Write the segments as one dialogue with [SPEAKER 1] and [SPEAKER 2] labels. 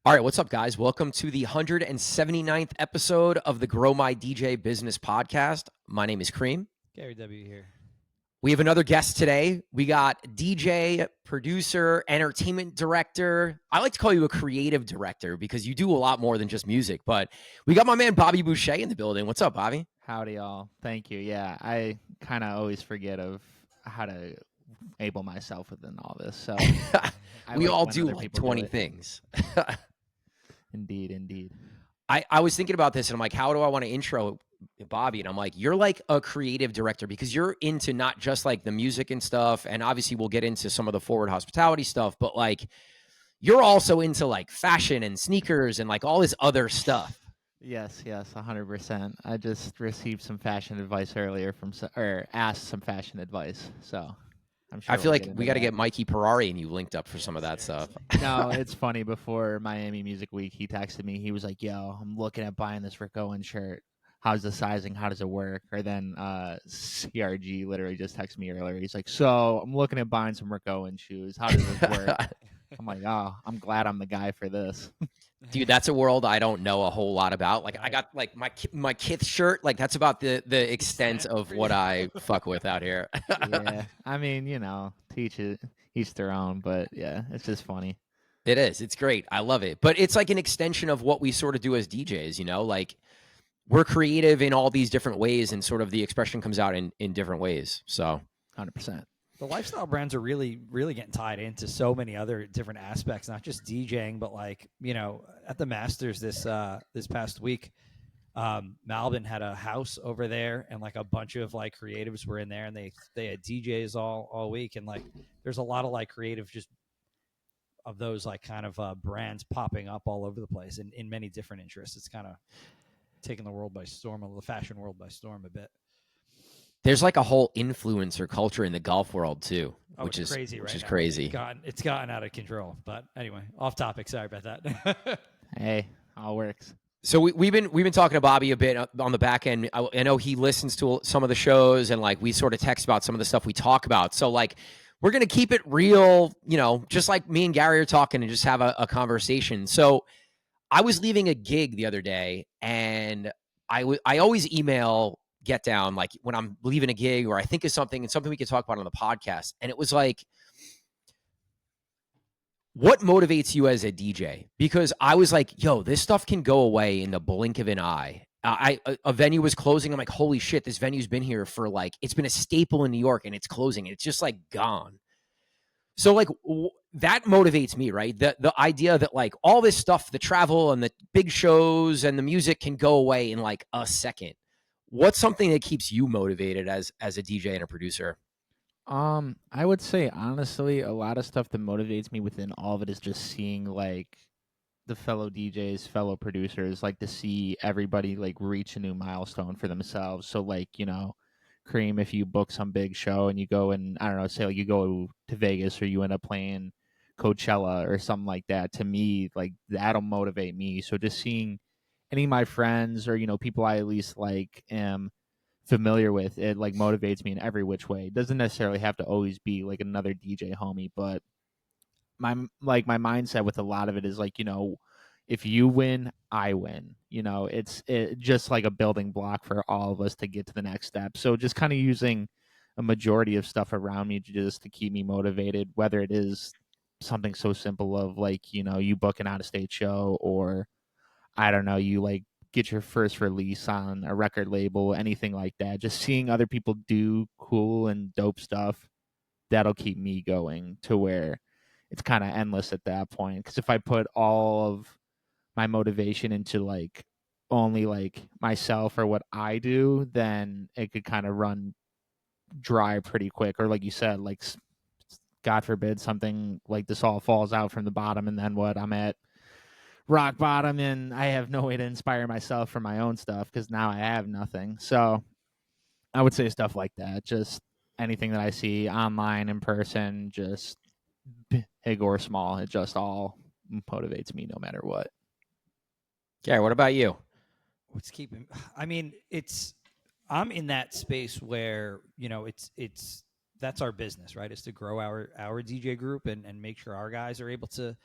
[SPEAKER 1] All right, what's up, guys? Welcome to the 179th episode of the Grow My DJ Business Podcast. My name is Cream.
[SPEAKER 2] Gary W. here.
[SPEAKER 1] We have another guest today. We got DJ, producer, entertainment director. I like to call you a creative director because you do a lot more than just music. But we got my man Bobby Boucher in the building. What's up, Bobby?
[SPEAKER 3] Howdy, y'all. Thank you. Yeah, I kind of always forget of how to able myself within all this. So
[SPEAKER 1] We
[SPEAKER 3] like
[SPEAKER 1] all
[SPEAKER 3] when
[SPEAKER 1] do
[SPEAKER 3] other
[SPEAKER 1] like
[SPEAKER 3] people
[SPEAKER 1] 20
[SPEAKER 3] it.
[SPEAKER 1] things.
[SPEAKER 3] Indeed.
[SPEAKER 1] I was thinking about this and I'm like, how do I want to intro Bobby? And I'm like, you're like a creative director because you're into not just like the music and stuff. And obviously we'll get into some of the forward hospitality stuff, but like you're also into like fashion and sneakers and like all this other stuff.
[SPEAKER 3] Yes, 100%. I just received some fashion advice earlier or asked some fashion advice. So I'm sure
[SPEAKER 1] I feel
[SPEAKER 3] we'll
[SPEAKER 1] like we got to get Mikey Ferrari and you linked up for some of that stuff.
[SPEAKER 3] No, it's funny. Before Miami Music Week, he texted me. He was like, "Yo, I'm looking at buying this Rick Owens shirt. How's the sizing? How does it work?" Or then CRG literally just texted me earlier. He's like, "So I'm looking at buying some Rick Owens shoes. How does this work?" I'm like, "Oh, I'm glad I'm the guy for this."
[SPEAKER 1] Dude, that's a world I don't know a whole lot about. Like I got like my Kith shirt. Like that's about the extent of what I fuck with out here.
[SPEAKER 3] Yeah, I mean, each their own. But yeah, it's just funny.
[SPEAKER 1] It is. It's great. I love it. But it's like an extension of what we sort of do as DJs, you know? Like we're creative in all these different ways and sort of the expression comes out in different ways. So
[SPEAKER 3] 100%.
[SPEAKER 2] The lifestyle brands are really, really getting tied into so many other different aspects, not just DJing, but like, you know, at the Masters this past week, Malvin had a house over there and like a bunch of like creatives were in there and they had DJs all week. And like, there's a lot of like creative just of those like kind of brands popping up all over the place in many different interests. It's kind of taking the world by storm, the fashion world by storm a bit.
[SPEAKER 1] there's like a whole influencer culture in the golf world too, which is
[SPEAKER 2] crazy.
[SPEAKER 1] Which
[SPEAKER 2] right
[SPEAKER 1] is
[SPEAKER 2] now.
[SPEAKER 1] crazy.
[SPEAKER 2] It's gotten out of control. But anyway, off topic. Sorry about that.
[SPEAKER 3] Hey, all works.
[SPEAKER 1] So we've been talking to Bobby a bit on the back end. I know he listens to some of the shows and like we sort of text about some of the stuff we talk about. So like we're going to keep it real, you know, just like me and Gary are talking and just have a conversation. So I was leaving a gig the other day and I always email Get Down like when I'm leaving a gig or I think of something and something we could talk about on the podcast. And it was like, what motivates you as a DJ? Because I was like, yo, this stuff can go away in the blink of an eye. A venue was closing. I'm like, holy shit, this venue's been here for like, it's been a staple in New York and it's closing. It's just like gone. So like that motivates me, right? The idea that like all this stuff, the travel and the big shows and the music can go away in like a second. What's something that keeps you motivated as a DJ and a producer?
[SPEAKER 3] I would say honestly, a lot of stuff that motivates me within all of it is just seeing like the fellow DJs, fellow producers, like to see everybody like reach a new milestone for themselves. So like, Cream, if you book some big show and you go and I don't know, say like you go to Vegas or you end up playing Coachella or something like that, to me, like that'll motivate me. So just seeing any of my friends or, people I at least like am familiar with, it like motivates me in every which way. It doesn't necessarily have to always be like another DJ homie, but my mindset with a lot of it is like, if you win, I win. It's just like a building block for all of us to get to the next step. So just kind of using a majority of stuff around me just to keep me motivated, whether it is something so simple of like, you book an out-of-state show, or I don't know, you like get your first release on a record label, anything like that. Just seeing other people do cool and dope stuff, that'll keep me going to where it's kind of endless at that point. Because if I put all of my motivation into like only like myself or what I do, then it could kind of run dry pretty quick. Or like you said, like God forbid something like this all falls out from the bottom, and then what? I'm at rock bottom and I have no way to inspire myself for my own stuff because now I have nothing. So I would say stuff like that. Just anything that I see online, in person, just big or small, it just all motivates me no matter what.
[SPEAKER 1] Gary, what about you?
[SPEAKER 2] What's keeping? I mean, I'm in that space where it's that's our business, right? Is to grow our DJ group and make sure our guys are able to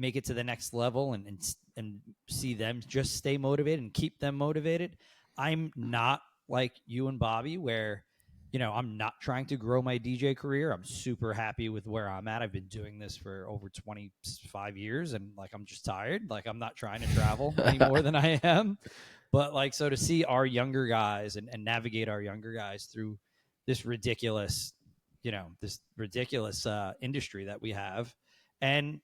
[SPEAKER 2] make it to the next level and see them just stay motivated and keep them motivated. I'm not like you and Bobby, where, you know, I'm not trying to grow my DJ career. I'm super happy with where I'm at. I've been doing this for over 25 years, and like, I'm just tired. Like, I'm not trying to travel any more than I am. But like, so to see our younger guys and navigate our younger guys through this ridiculous, industry that we have, and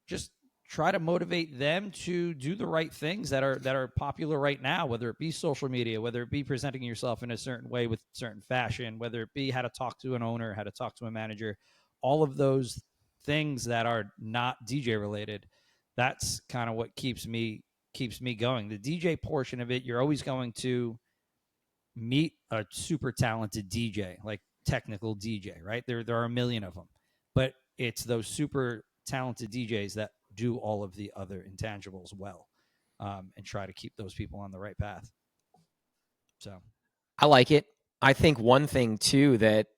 [SPEAKER 2] just try to motivate them to do the right things that are popular right now, whether it be social media, whether it be presenting yourself in a certain way with certain fashion, whether it be how to talk to an owner, how to talk to a manager, all of those things that are not DJ related. That's kind of what keeps me going. The DJ portion of it, you're always going to meet a super talented DJ, like technical DJ, right? There are a million of them, but it's those super talented DJs that do all of the other intangibles well, and try to keep those people on the right path. So
[SPEAKER 1] I like it. I think one thing too that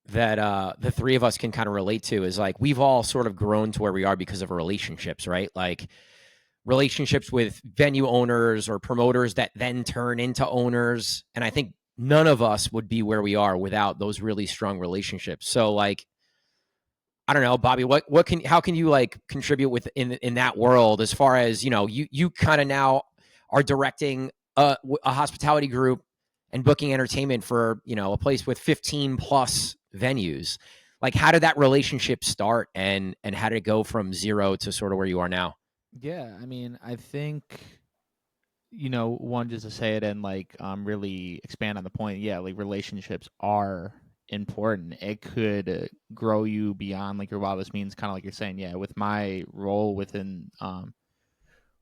[SPEAKER 1] the three of us can kind of relate to is like we've all sort of grown to where we are because of relationships, right? Like relationships with venue owners or promoters that then turn into owners. And I think none of us would be where we are without those really strong relationships. So like, I don't know, Bobby, how can you like contribute in that world as far as, you know, you kind of now are directing a hospitality group and booking entertainment for, you know, a place with 15 plus venues. Like, how did that relationship start, and how did it go from zero to sort of where you are now?
[SPEAKER 3] Yeah, I mean, I think, you know, one, just to say it and like really expand on the point. Yeah, like relationships are important. It could grow you beyond like your wildest means, kind of like you're saying. Yeah, with my role within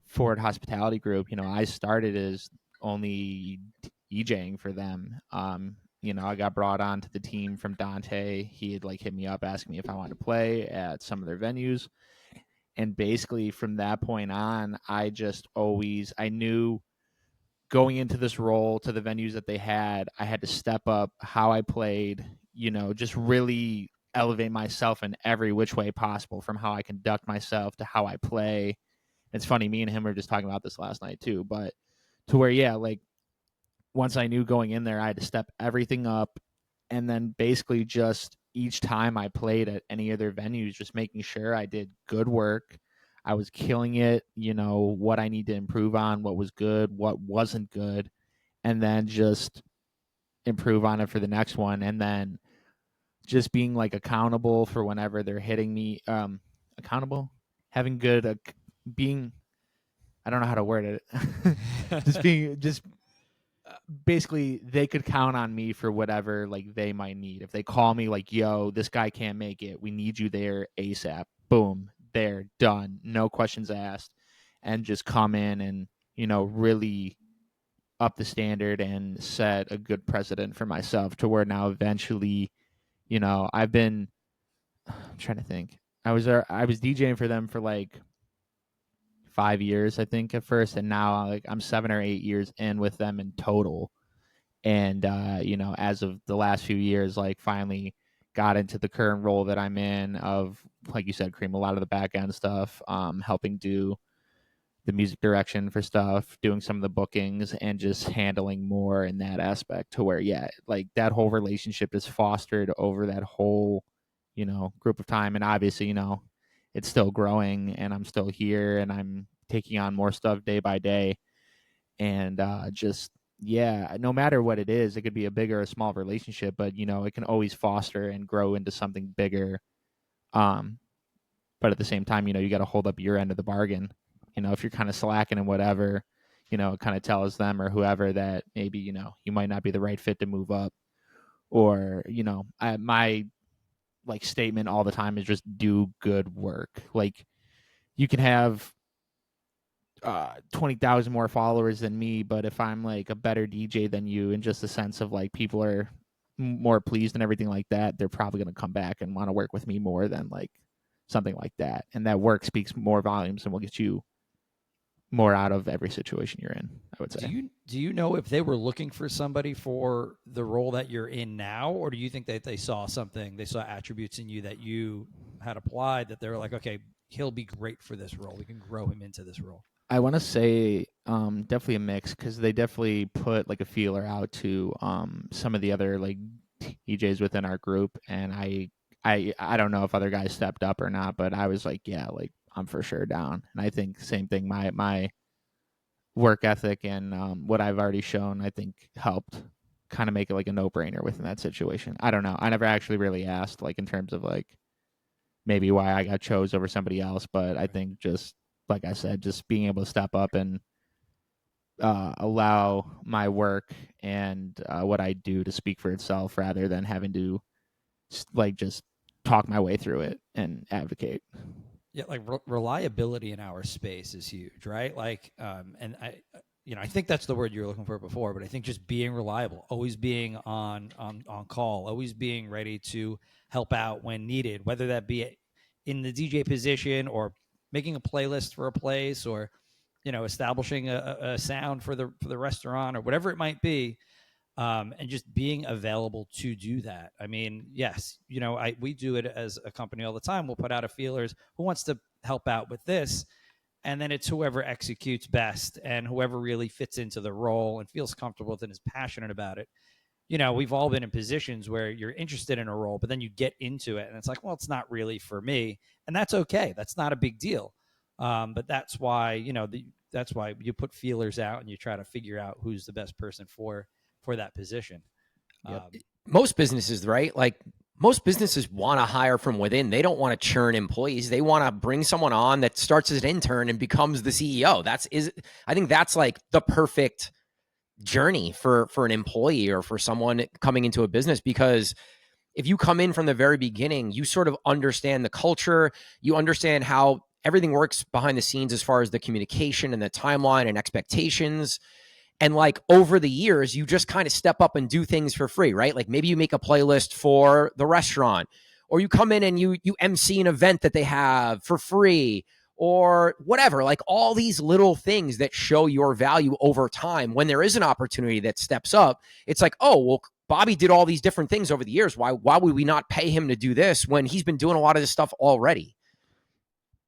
[SPEAKER 3] Ford Hospitality Group, you know, I started as only DJing for them. You know, I got brought on to the team from Dante. He had like hit me up asking me if I wanted to play at some of their venues. And basically from that point on, I knew going into this role to the venues that they had, I had to step up how I played, you know, just really elevate myself in every which way possible, from how I conduct myself to how I play. It's funny, me and him were just talking about this last night too, but to where, yeah, like once I knew going in there, I had to step everything up. And then basically just each time I played at any of their venues, just making sure I did good work. I was killing it, you know, what I need to improve on, what was good, what wasn't good, and then just improve on it for the next one. And then just being like accountable for whenever they're hitting me, accountable, having good, being, I don't know how to word it. just basically they could count on me for whatever like they might need. If they call me like, yo, this guy can't make it, we need you there ASAP, boom, there, done, no questions asked. And just come in and, you know, really up the standard and set a good precedent for myself, to where now eventually, you know, I'm trying to think, I was DJing for them for like 5 years, I think, at first, and now like I'm 7 or 8 years in with them in total. And you know, as of the last few years, like finally got into the current role that I'm in of, like you said, Cream, a lot of the back end stuff, helping do the music direction for stuff, doing some of the bookings, and just handling more in that aspect, to where, yeah, like that whole relationship is fostered over that whole, you know, group of time. And obviously, you know, it's still growing, and I'm still here, and I'm taking on more stuff day by day. And just, yeah, no matter what it is, it could be a big or a small relationship, but, you know, it can always foster and grow into something bigger. But at the same time, you know, you got to hold up your end of the bargain. You know, if you're kind of slacking and whatever, you know, it kind of tells them or whoever that maybe, you know, you might not be the right fit to move up. Or, you know, my like statement all the time is just do good work. Like, you can have 20,000 more followers than me, but if I'm like a better DJ than you, in just the sense of like people are more pleased and everything like that, they're probably going to come back and want to work with me more than like something like that. And that work speaks more volumes and will get you more out of every situation you're in, I would say.
[SPEAKER 2] Do you know if they were looking for somebody for the role that you're in now, or do you think that they saw attributes in you that you had applied, that they were like, okay, he'll be great for this role. We can grow him into this role.
[SPEAKER 3] I want to say definitely a mix, because they definitely put like a feeler out to some of the other like DJs within our group, and I don't know if other guys stepped up or not, but I was like, yeah, like I'm for sure down. And I think same thing. My work ethic and what I've already shown, I think helped kind of make it like a no brainer within that situation. I don't know. I never actually really asked like in terms of like maybe why I got chose over somebody else, but I think just like I said, just being able to step up and allow my work and what I do to speak for itself, rather than having to like just talk my way through it and advocate.
[SPEAKER 2] Yeah, like reliability in our space is huge, right? Like, and I think that's the word you were looking for before, but I think just being reliable, always being on call, always being ready to help out when needed, whether that be in the DJ position or making a playlist for a place, or establishing a sound for the restaurant or whatever it might be. And just being available to do that. I mean, yes, we do it as a company all the time. We'll put out a feelers, who wants to help out with this, and then it's whoever executes best and whoever really fits into the role and feels comfortable with it and is passionate about it. We've all been in positions where you're interested in a role, but then you get into it and it's like, well, it's not really for me, and that's okay. That's not a big deal. But that's why that's why you put feelers out and you try to figure out who's the best person for that position.
[SPEAKER 3] Yep.
[SPEAKER 1] Most businesses, right? Like most businesses want to hire from within. They don't want to churn employees. They want to bring someone on that starts as an intern and becomes the CEO. I think that's like the perfect journey for an employee or for someone coming into a business, because if you come in from the very beginning, you sort of understand the culture, you understand how everything works behind the scenes as far as the communication and the timeline and expectations. And like over the years, you just kind of step up and do things for free, right? Like maybe you make a playlist for the restaurant, or you come in and you MC an event that they have for free, or whatever. Like all these little things that show your value over time. When there is an opportunity that steps up, it's like, oh, well, Bobby did all these different things over the years. Why would we not pay him to do this when he's been doing a lot of this stuff already?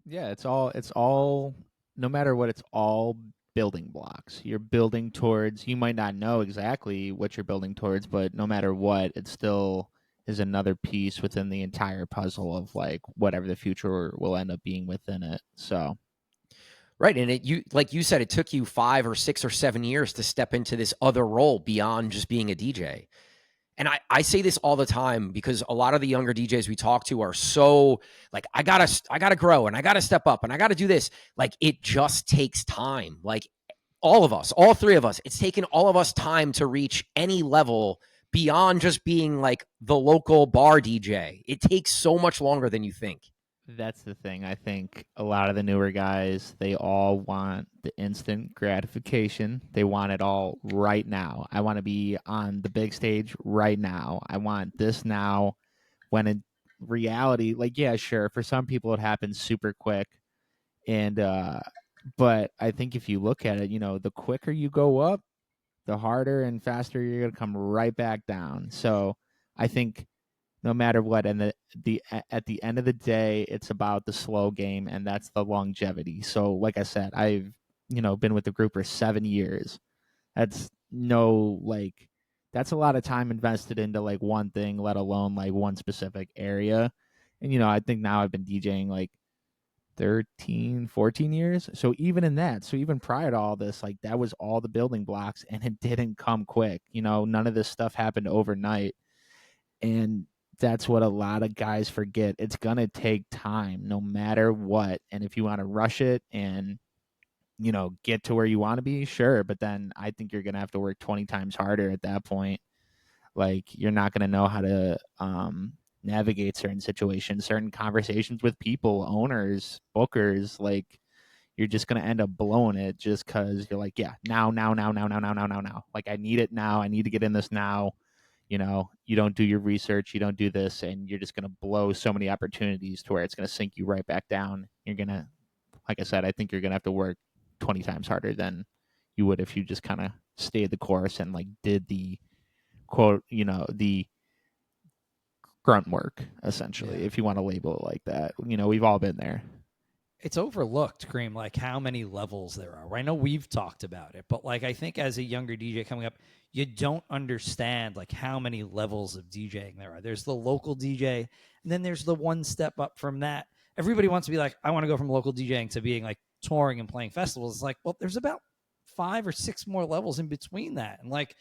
[SPEAKER 3] Yeah, it's all no matter what, it's all building blocks. You're building towards, you might not know exactly what you're building towards, but no matter what, it still is another piece within the entire puzzle of like whatever the future will end up being within it. So,
[SPEAKER 1] Right. And like you said, it took you 5 or 6 or 7 years to step into this other role beyond just being a DJ. And I say this all the time because a lot of the younger DJs we talk to are so like, I gotta grow and I gotta step up and I gotta do this. Like it just takes time. Like all of us, all three of us, it's taken all of us time to reach any level beyond just being like the local bar DJ. It takes so much longer than you think.
[SPEAKER 3] that's the thing. I think a lot of the newer guys, they all want the instant gratification. They want it all right now. I want to be on the big stage right now. I want this now. When in reality, like, yeah, sure, for some people it happens super quick. And but I think if you look at it, the quicker you go up, the harder and faster you're going to come right back down. So I think no matter what, and at the end of the day, it's about the slow game, and that's the longevity. So like I said, I've been with the group for 7 years. That's no like that's a lot of time invested into like one thing, let alone like one specific area. And I think now I've been DJing like 13, 14 years. So even in that, so even prior to all this, like that was all the building blocks, and it didn't come quick. None of this stuff happened overnight. And that's what a lot of guys forget. It's going to take time no matter what. And if you want to rush it and, get to where you want to be, sure. But then I think you're going to have to work 20 times harder at that point. Like you're not going to know how to navigate certain situations, certain conversations with people, owners, bookers. Like you're just going to end up blowing it just because you're like, yeah, now, now, now, now, now, now, now, now, now. Like I need it now. I need to get in this now. You don't do your research, you don't do this, and you're just going to blow so many opportunities to where it's going to sink you right back down. You're going to, like I said, I think you're going to have to work 20 times harder than you would if you just kind of stayed the course and like did the quote, the grunt work, essentially,
[SPEAKER 2] Yeah.
[SPEAKER 3] if you want to label it like that. We've all been there.
[SPEAKER 2] it's overlooked, Cream, like how many levels there are. I know we've talked about it, but like I think as a younger DJ coming up, you don't understand like how many levels of DJing there are. There's the local DJ, and then there's the one step up from that. Everybody wants to be like, I want to go from local DJing to being like touring and playing festivals. It's like, well, there's about 5 or 6 more levels in between that. And like,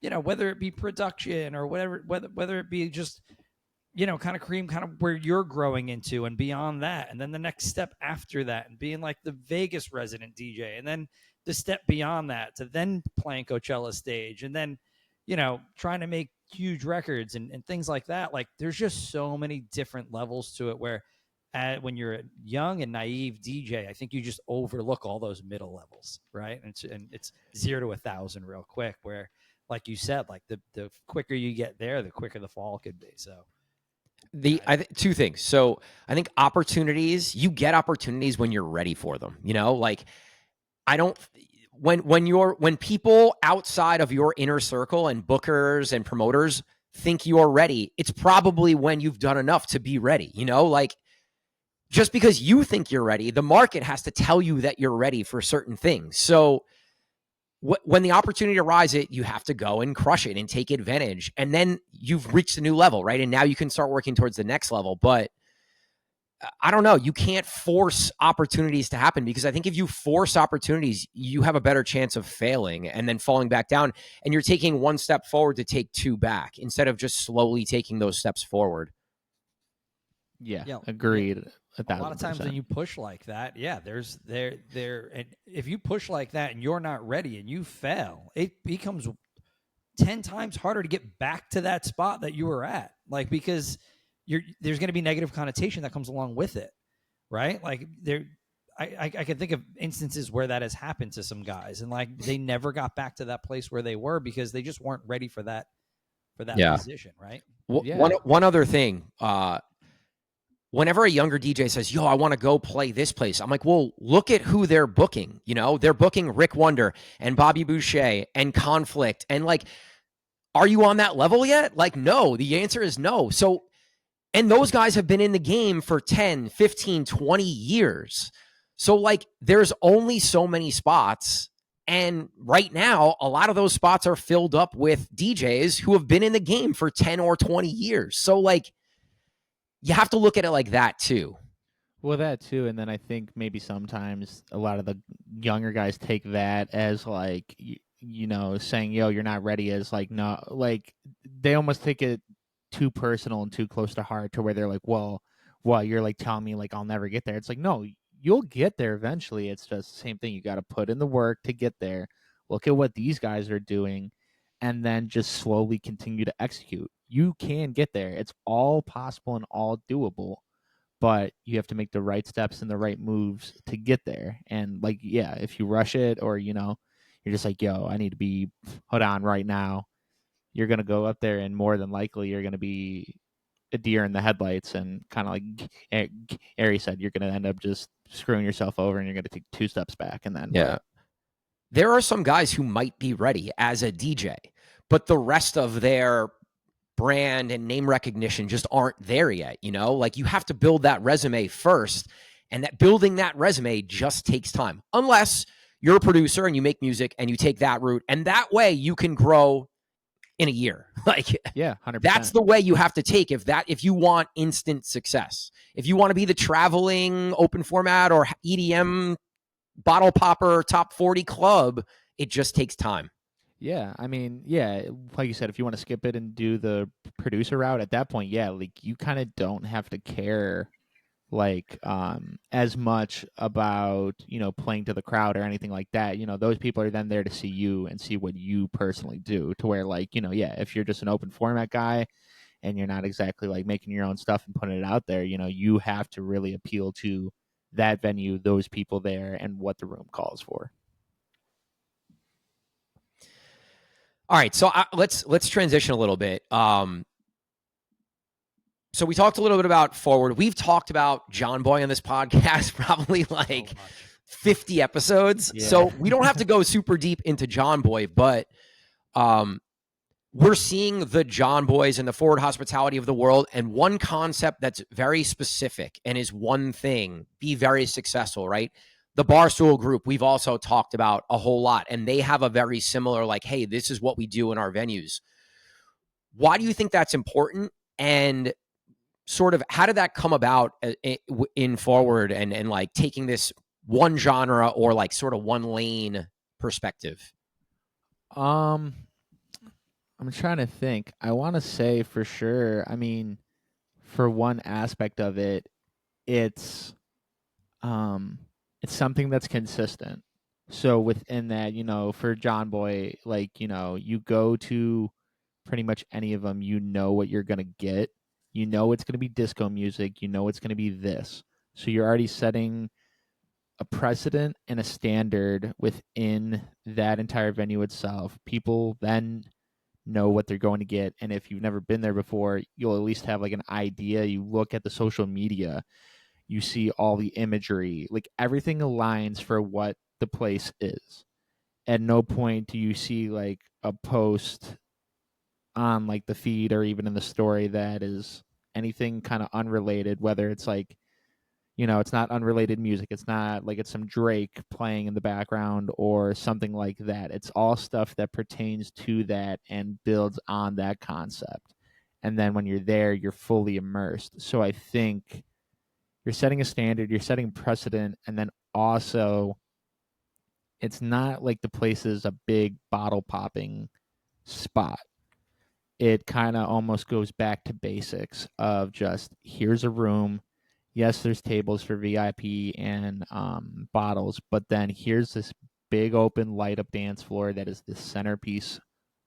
[SPEAKER 2] you know, whether it be production or whatever, whether it be just, you know, kind of Cream, kind of where you're growing into and beyond that. And then the next step after that and being like the Vegas resident DJ. And then the step beyond that to then playing Coachella stage. And then, you know, trying to make huge records and things like that. Like there's just so many different levels to it where when you're a young and naive DJ, I think you just overlook all those middle levels, right? And it's 0 to 1,000 real quick where, like you said, like the quicker you get there, the quicker the fall could be. So
[SPEAKER 1] two things. So I think opportunities, you get opportunities when you're ready for them. You know, like when people outside of your inner circle and bookers and promoters think you're ready, it's probably when you've done enough to be ready. You know, like just because you think you're ready, the market has to tell you that you're ready for certain things. So when the opportunity arises, you have to go and crush it and take advantage. And then you've reached a new level, right? And now you can start working towards the next level. But I don't know. You can't force opportunities to happen, because I think if you force opportunities, you have a better chance of failing and then falling back down. And you're taking one step forward to take 2 back instead of just slowly taking those steps forward.
[SPEAKER 3] Yeah, agreed.
[SPEAKER 2] A lot of times when you push like that, and if you push like that and you're not ready and you fail, it becomes 10 times harder to get back to that spot that you were at. Like, because there's going to be negative connotation that comes along with it, right? Like I can think of instances where that has happened to some guys, and like they never got back to that place where they were because they just weren't ready for that position, right?
[SPEAKER 1] One other thing. Whenever a younger DJ says, yo, I want to go play this place, I'm like, well, look at who they're booking. You know, they're booking Rick Wonder and Bobby Boucher and Conflict. And like, are you on that level yet? Like, no, the answer is no. So, and those guys have been in the game for 10, 15, 20 years. So like, there's only so many spots. And right now, a lot of those spots are filled up with DJs who have been in the game for 10 or 20 years. So like, you have to look at it like that too.
[SPEAKER 3] Well, that too. And then I think maybe sometimes a lot of the younger guys take that as like, you know, saying, yo, you're not ready, as like, no, like they almost take it too personal and too close to heart to where they're like, well, you're like telling me like I'll never get there. It's like, no, you'll get there eventually. It's just the same thing. You got to put in the work to get there. Look at what these guys are doing, and then just slowly continue to execute. You can get there. It's all possible and all doable, but you have to make the right steps and the right moves to get there. And like, yeah, if you rush it, or, you know, you're just like, yo, I need to be put on right now, you're going to go up there and more than likely you're going to be a deer in the headlights, and kind of like Ari said, you're going to end up just screwing yourself over, and you're going to take 2 steps back. And then,
[SPEAKER 1] yeah, there are some guys who might be ready as a DJ, but the rest of their brand and name recognition just aren't there yet. You know, like you have to build that resume first, and that building that resume just takes time, unless you're a producer and you make music and you take that route, and that way you can grow in a year. Like,
[SPEAKER 3] yeah, 100%.
[SPEAKER 1] That's the way you have to take if you want instant success. If you want to be the traveling open format or EDM bottle popper top 40 club, it just takes time.
[SPEAKER 3] Yeah, I mean, yeah, like you said, if you want to skip it and do the producer route at that point, yeah, like you kind of don't have to care like as much about, you know, playing to the crowd or anything like that. You know, those people are then there to see you and see what you personally do, to where like, you know, yeah, if you're just an open format guy and you're not exactly like making your own stuff and putting it out there, you know, you have to really appeal to that venue, those people there, and what the room calls for.
[SPEAKER 1] All right, so let's transition a little bit. So we talked a little bit about Forward. We've talked about John Boy on this podcast probably like 50 episodes. Yeah. So we don't have to go super deep into John Boy, but we're seeing the John Boys and the Forward Hospitality of the world, and one concept that's very specific and is one thing be very successful, right? The Barstool Group, we've also talked about a whole lot, and they have a very similar, like, hey, this is what we do in our venues. Why do you think that's important? And sort of how did that come about in Forward and like taking this one genre or like sort of one lane perspective?
[SPEAKER 3] I'm trying to think. I want to say for sure. I mean, for one aspect of it, it's um it's something that's consistent. So within that, for John Boy, like, you go to pretty much any of them, you know what you're going to get. You know it's going to be disco music, you know it's going to be this. So you're already setting a precedent and a standard within that entire venue itself. People then know what they're going to get, and if you've never been there before, you'll at least have like an idea. You look at the social media, you see all the imagery, like everything aligns for what the place is. At no point do you see like a post on like the feed or even in the story that is anything kind of unrelated, whether it's like, it's not unrelated music. It's not like it's some Drake playing in the background or something like that. It's all stuff that pertains to that and builds on that concept. And then when you're there, you're fully immersed. So I think you're setting a standard, you're setting precedent, and then also it's not like the place is a big bottle popping spot. It kind of almost goes back to basics of just here's a room. Yes, there's tables for VIP and bottles, but then here's this big open light up dance floor that is the centerpiece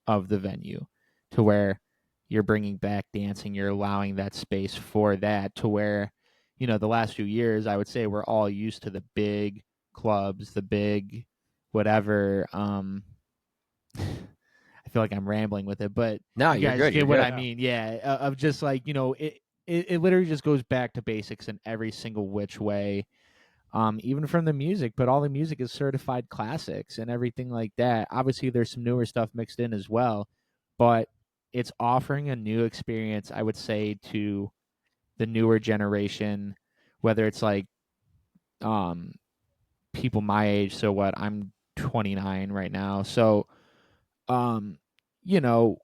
[SPEAKER 3] of the venue, to where you're bringing back dancing, you're allowing that space for that, to where, the last few years, I would say we're all used to the big clubs, the big whatever. I feel like I'm rambling with it, but
[SPEAKER 1] No,
[SPEAKER 3] you
[SPEAKER 1] you're
[SPEAKER 3] guys
[SPEAKER 1] good.
[SPEAKER 3] get
[SPEAKER 1] You're
[SPEAKER 3] what
[SPEAKER 1] good.
[SPEAKER 3] I mean. Yeah, of just like, it literally just goes back to basics in every single which way. Even from the music, but all the music is certified classics and everything like that. Obviously, there's some newer stuff mixed in as well, but it's offering a new experience, I would say, to the newer generation, whether it's like um, people my age. So what? I'm 29 right now. So, um, you know,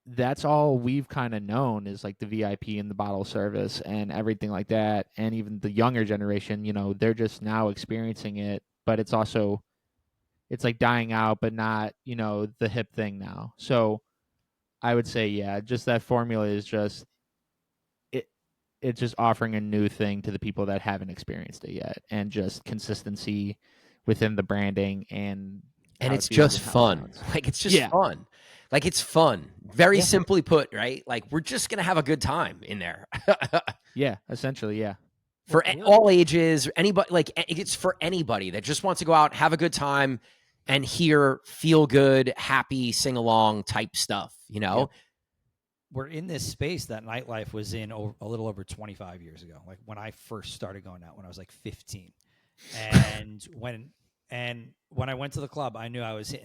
[SPEAKER 3] that's all we've kind of known is like the VIP and the bottle service and everything like that. And even the younger generation, they're just now experiencing it, but it's like dying out, but not, the hip thing now. So I would say, yeah, just that formula is just it. It's just offering a new thing to the people that haven't experienced it yet, and just consistency within the branding and
[SPEAKER 1] And
[SPEAKER 3] how it
[SPEAKER 1] it's
[SPEAKER 3] feels
[SPEAKER 1] just
[SPEAKER 3] and how it
[SPEAKER 1] fun.
[SPEAKER 3] sounds.
[SPEAKER 1] Like it's just
[SPEAKER 3] Yeah,
[SPEAKER 1] fun. Like it's fun. Very
[SPEAKER 3] yeah,
[SPEAKER 1] simply put, right? Like we're just gonna have a good time in there.
[SPEAKER 3] yeah. Essentially, yeah.
[SPEAKER 1] For
[SPEAKER 2] Well, really,
[SPEAKER 1] all ages, anybody, like it's for anybody that just wants to go out, have a good time, and hear feel good, happy, sing along type stuff.
[SPEAKER 2] yeah, we're in this space that nightlife was in a little over 25 years ago. Like when I first started going out, when I was like 15, and when I went to the club, I knew I was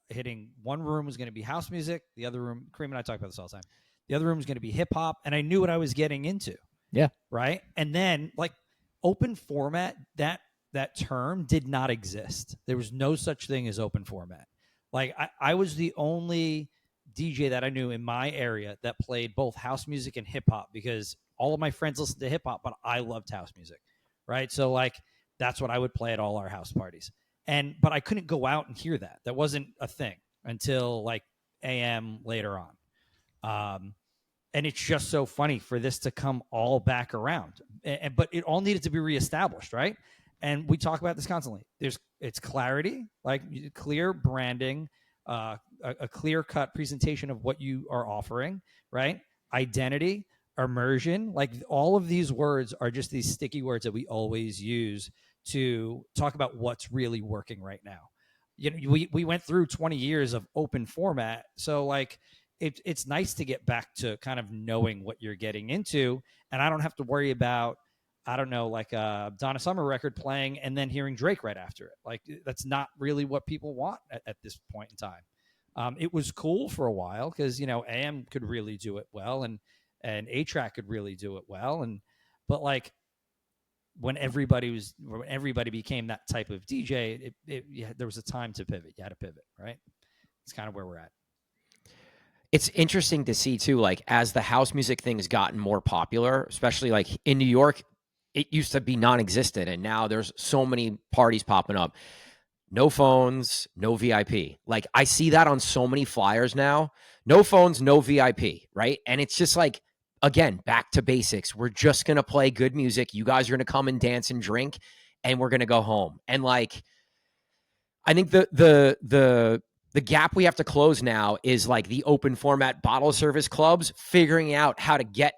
[SPEAKER 2] hitting one room was going to be house music, the other room, Kareem and I talk about this all the time. The other room was going to be hip hop, and I knew what I was getting into.
[SPEAKER 3] Yeah.
[SPEAKER 2] Right. And then like open format, that term did not exist. There was no such thing as open format. Like I was the only DJ that I knew in my area that played both house music and hip hop, because all of my friends listened to hip hop, but I loved house music. Right. So like that's what I would play at all our house parties. But I couldn't go out and hear that. That wasn't a thing until like AM later on. And it's just so funny for this to come all back around. But it all needed to be reestablished, right? And we talk about this constantly. It's clarity, like clear branding, a clear cut presentation of what you are offering, right? Identity, immersion, like all of these words are just these sticky words that we always use to talk about what's really working right now. We went through 20 years of open format, so like it's nice to get back to kind of knowing what you're getting into, and I don't have to worry about, I don't know, like a Donna Summer record playing and then hearing Drake right after it. Like that's not really what people want at this point in time. It was cool for a while because AM could really do it well, and A Track could really do it well, but like when everybody became that type of DJ, there was a time to pivot. You had to pivot, right? It's kind of where we're at.
[SPEAKER 1] It's interesting to see too, like as the house music thing has gotten more popular, especially like in New York, it used to be non-existent, and now there's so many parties popping up. No phones, no VIP. Like I see that on so many flyers now. No phones, no VIP, right? And it's just like, again, back to basics. We're just gonna play good music. You guys are gonna come and dance and drink, and we're gonna go home. And like, I think the gap we have to close now is like the open format bottle service clubs figuring out how to get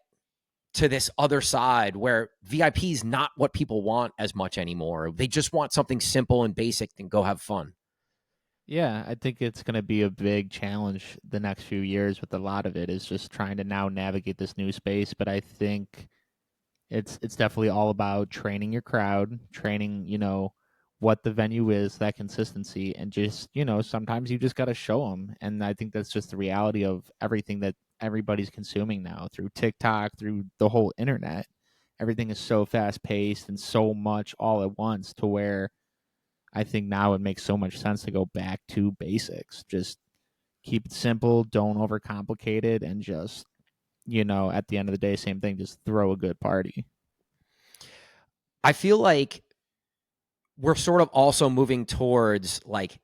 [SPEAKER 1] to this other side where VIP is not what people want as much anymore. They just want something simple and basic and go have fun.
[SPEAKER 3] Yeah, I think it's going to be a big challenge the next few years with a lot of it is just trying to now navigate this new space, but I think it's definitely all about training your crowd, training, what the venue is, that consistency, and just, sometimes you just got to show them. And I think that's just the reality of everything that everybody's consuming now through TikTok, through the whole internet. Everything is so fast paced and so much all at once to where I think now it makes so much sense to go back to basics. Just keep it simple, don't overcomplicate it, and just, at the end of the day, same thing, just throw a good party.
[SPEAKER 1] I feel like we're sort of also moving towards like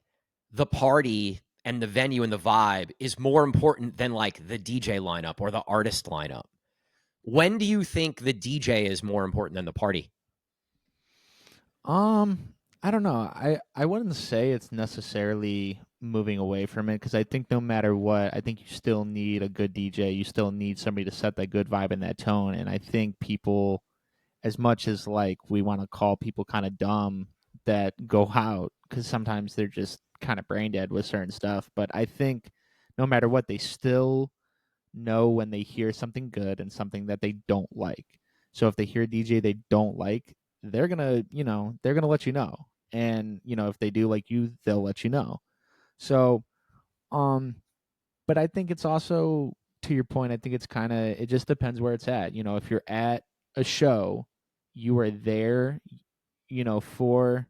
[SPEAKER 1] the party and the venue and the vibe is more important than like the DJ lineup or the artist lineup. When do you think the DJ is more important than the party?
[SPEAKER 3] I don't know. I wouldn't say it's necessarily moving away from it because I think no matter what, I think you still need a good DJ. You still need somebody to set that good vibe and that tone. And I think people, as much as like we want to call people kind of dumb that go out because sometimes they're just kind of brain dead with certain stuff, but I think no matter what, they still know when they hear something good and something that they don't like. So if they hear a DJ they don't like, they're gonna let you know. And if they do like you, they'll let you know. So, um, but I think it's also to your point. I think it just depends where it's at. If you're at a show, you are there, for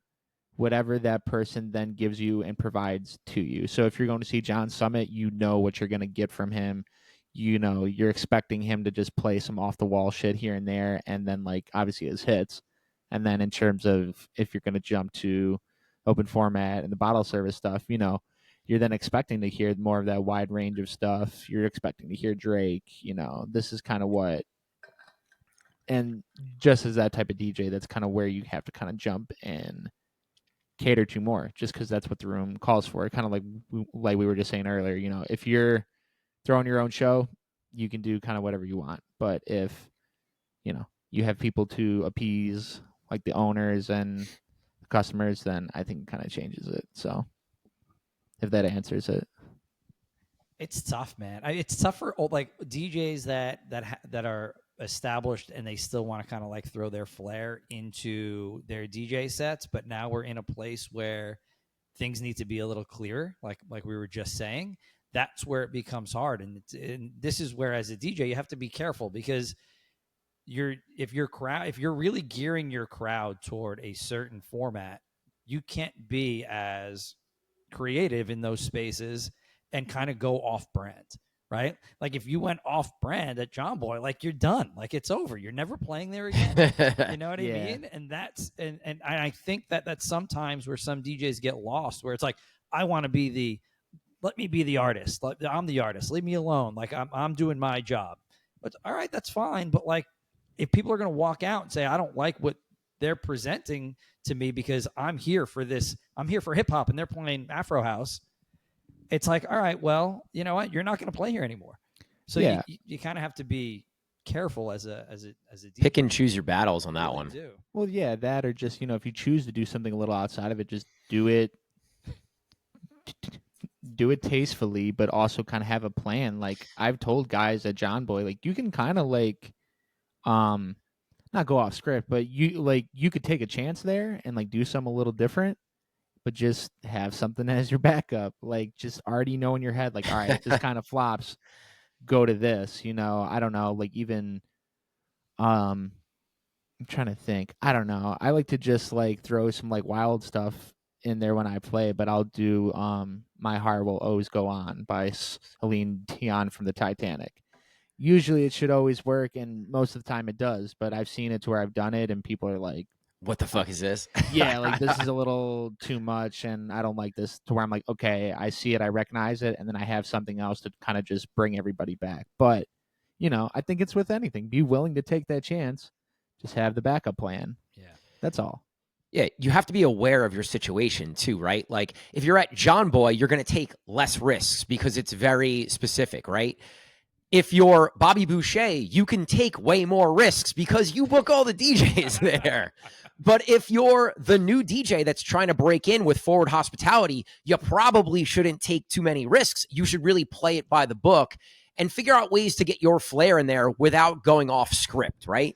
[SPEAKER 3] whatever that person then gives you and provides to you. So if you're going to see John Summit, you know what you're going to get from him. You're expecting him to just play some off the wall shit here and there, and then like obviously his hits. And then in terms of if you're going to jump to open format and the bottle service stuff, you're then expecting to hear more of that wide range of stuff. You're expecting to hear Drake. This is kind of what, and just as that type of DJ, that's kind of where you have to kind of jump and cater to more, just because that's what the room calls for. Kind of like we were just saying earlier. If you're throwing your own show, you can do kind of whatever you want. But if you have people to appease, like the owners and the customers, then I think it kind of changes it. So if that answers it.
[SPEAKER 2] It's tough, man. It's tough for old like DJs that are established and they still want to kind of like throw their flair into their DJ sets, but now we're in a place where things need to be a little clearer, like we were just saying. That's where it becomes hard, and this is where as a DJ you have to be careful because if you're really gearing your crowd toward a certain format, you can't be as creative in those spaces and kind of go off brand, right? Like if you went off brand at John Boy, like you're done, like it's over. You're never playing there again. You know what I
[SPEAKER 3] Yeah.
[SPEAKER 2] mean? And and I think that's sometimes where some DJs get lost, where it's like, I want to be let me be the artist. I'm the artist. Leave me alone. Like I'm doing my job. But all right, that's fine. But like, if people are going to walk out and say, I don't like what they're presenting to me because I'm here for this, I'm here for hip hop and they're playing Afro house. It's like, all right, well, you know what? You're not going to play here anymore. So
[SPEAKER 3] Yeah.
[SPEAKER 2] you kind of have to be careful as a DJ.
[SPEAKER 1] Pick and choose your battles on that
[SPEAKER 2] Really
[SPEAKER 1] one.
[SPEAKER 2] do.
[SPEAKER 3] Well, yeah, that or just if you choose to do something a little outside of it, just do it. Do it tastefully, but also kind of have a plan. Like I've told guys at John Boy, like you can kind of like, not go off script, but you could take a chance there and like do something a little different, but just have something as your backup. Like, just already know in your head, like, all right, if this kind of flops, go to this. I don't know, like even I'm trying to think. I don't know. I like to just like throw some like wild stuff in there when I play, but I'll do My Heart Will Always Go On by Celine Dion from the Titanic. Usually it should always work, and most of the time it does, but I've seen it to where I've done it and people are like,
[SPEAKER 1] What the fuck is this?
[SPEAKER 3] yeah, like this is a little too much and I don't like this, to where I'm like, okay, I see it, I recognize it, and then I have something else to kind of just bring everybody back. But, I think it's with anything. Be willing to take that chance. Just have the backup plan.
[SPEAKER 2] Yeah.
[SPEAKER 3] That's all.
[SPEAKER 1] Yeah, you have to be aware of your situation too, right? Like if you're at John Boy, you're going to take less risks because it's very specific, right? If you're Bobby Boucher, you can take way more risks because you book all the DJs there. But if you're the new DJ that's trying to break in with forward hospitality, you probably shouldn't take too many risks. You should really play it by the book and figure out ways to get your flair in there without going off script, right?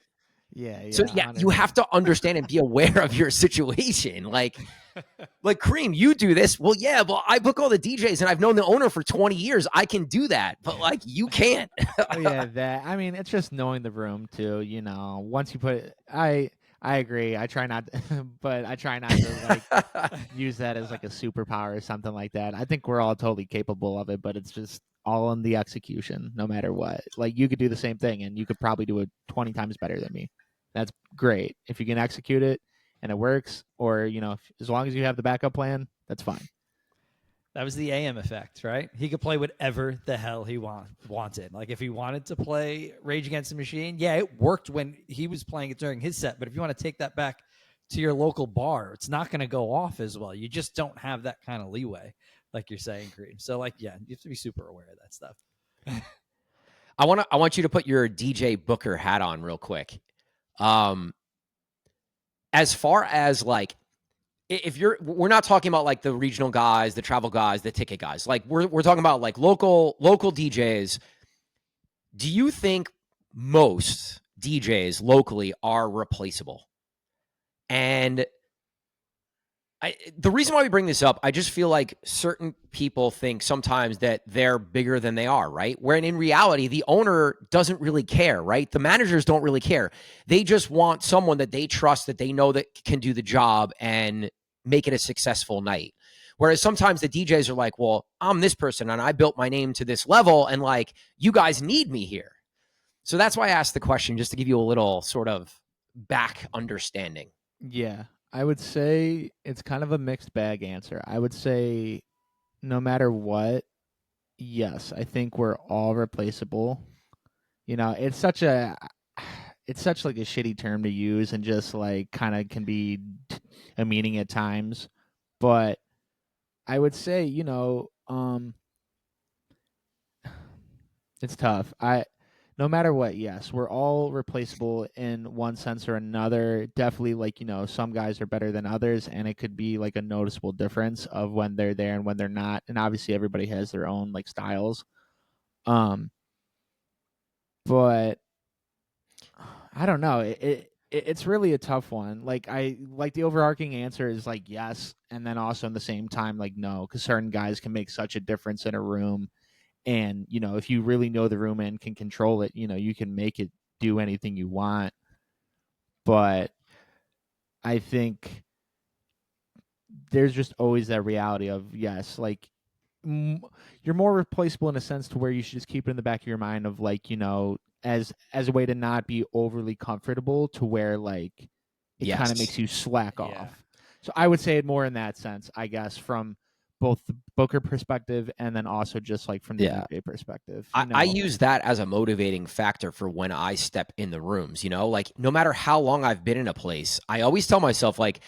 [SPEAKER 3] Yeah.
[SPEAKER 1] So yeah, you have to understand and be aware of your situation. Like Cream, you do this. Well, yeah, but I book all the DJs and I've known the owner for 20 years. I can do that, but like you can't.
[SPEAKER 3] Oh, yeah, that. I mean, it's just knowing the room too. Once you put it, I agree. I try not, but I try not to like use that as like a superpower or something like that. I think we're all totally capable of it, but it's just all in the execution, no matter what. Like you could do the same thing, and you could probably do it 20 times better than me. That's great if you can execute it and it works, or as long as you have the backup plan, that's fine.
[SPEAKER 2] That was the AM effect, right? He could play whatever the hell he wanted. Like if he wanted to play Rage Against the Machine, yeah, it worked when he was playing it during his set. But if you want to take that back to your local bar, it's not going to go off as well. You just don't have that kind of leeway, like you're saying, Creed. So like, yeah, you have to be super aware of that stuff.
[SPEAKER 1] I want you to put your DJ Booker hat on real quick. As far as like, if we're not talking about like the regional guys, the travel guys, the ticket guys. Like we're talking about like local DJs. Do you think most DJs locally are replaceable? And the reason why we bring this up, I just feel like certain people think sometimes that they're bigger than they are, right? When in reality, the owner doesn't really care, right? The managers don't really care. They just want someone that they trust, that they know that can do the job and make it a successful night. Whereas sometimes the DJs are like, well, I'm this person and I built my name to this level and like, you guys need me here. So that's why I asked the question, just to give you a little sort of back understanding.
[SPEAKER 3] Yeah. I would say it's kind of a mixed bag answer. I would say no matter what, yes, I think we're all replaceable. It's such like a shitty term to use and just like kind of can be a meaning at times. But I would say, it's tough. No matter what, yes, we're all replaceable in one sense or another. Definitely, like, some guys are better than others, and it could be like a noticeable difference of when they're there and when they're not. And obviously, everybody has their own like styles. But I don't know. It's really a tough one. Like the overarching answer is like yes, and then also in the same time like no, because certain guys can make such a difference in a room. And, if you really know the room and can control it, you can make it do anything you want. But I think there's just always that reality of, yes, like you're more replaceable in a sense to where you should just keep it in the back of your mind of like, as a way to not be overly comfortable to where like it kind of makes you slack off. So I would say it more in that sense, I guess, from both the Booker perspective and then also just like from the DJ perspective.
[SPEAKER 1] I use that as a motivating factor for when I step in the rooms, like no matter how long I've been in a place, I always tell myself like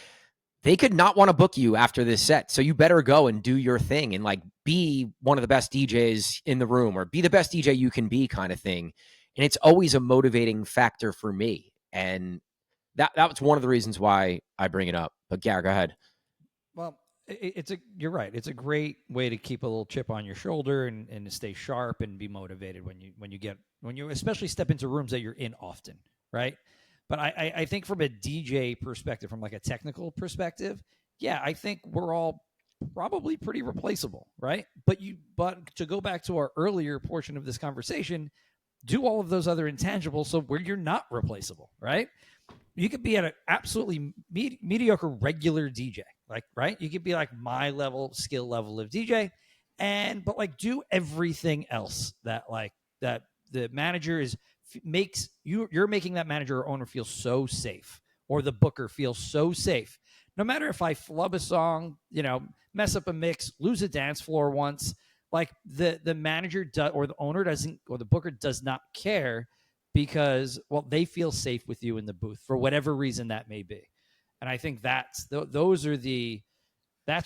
[SPEAKER 1] they could not want to book you after this set. So you better go and do your thing and like be one of the best DJs in the room or be the best DJ you can be kind of thing. And it's always a motivating factor for me. And that was one of the reasons why I bring it up. But Garrett, go ahead.
[SPEAKER 2] Well, you're right. It's a great way to keep a little chip on your shoulder and to stay sharp and be motivated when you especially step into rooms that you're in often, right? But I think from a DJ perspective, from like a technical perspective, yeah, I think we're all probably pretty replaceable, right? But to go back to our earlier portion of this conversation, do all of those other intangibles so where you're not replaceable, right? You could be at an absolutely mediocre regular DJ, like, right? You could be like my skill level of DJ, but like do everything else that the manager makes you're making that manager or owner feel so safe, or the booker feels so safe. No matter if I flub a song, mess up a mix, lose a dance floor once, like the manager or the owner doesn't, or the booker does not care, because, well, they feel safe with you in the booth for whatever reason that may be. And I think that's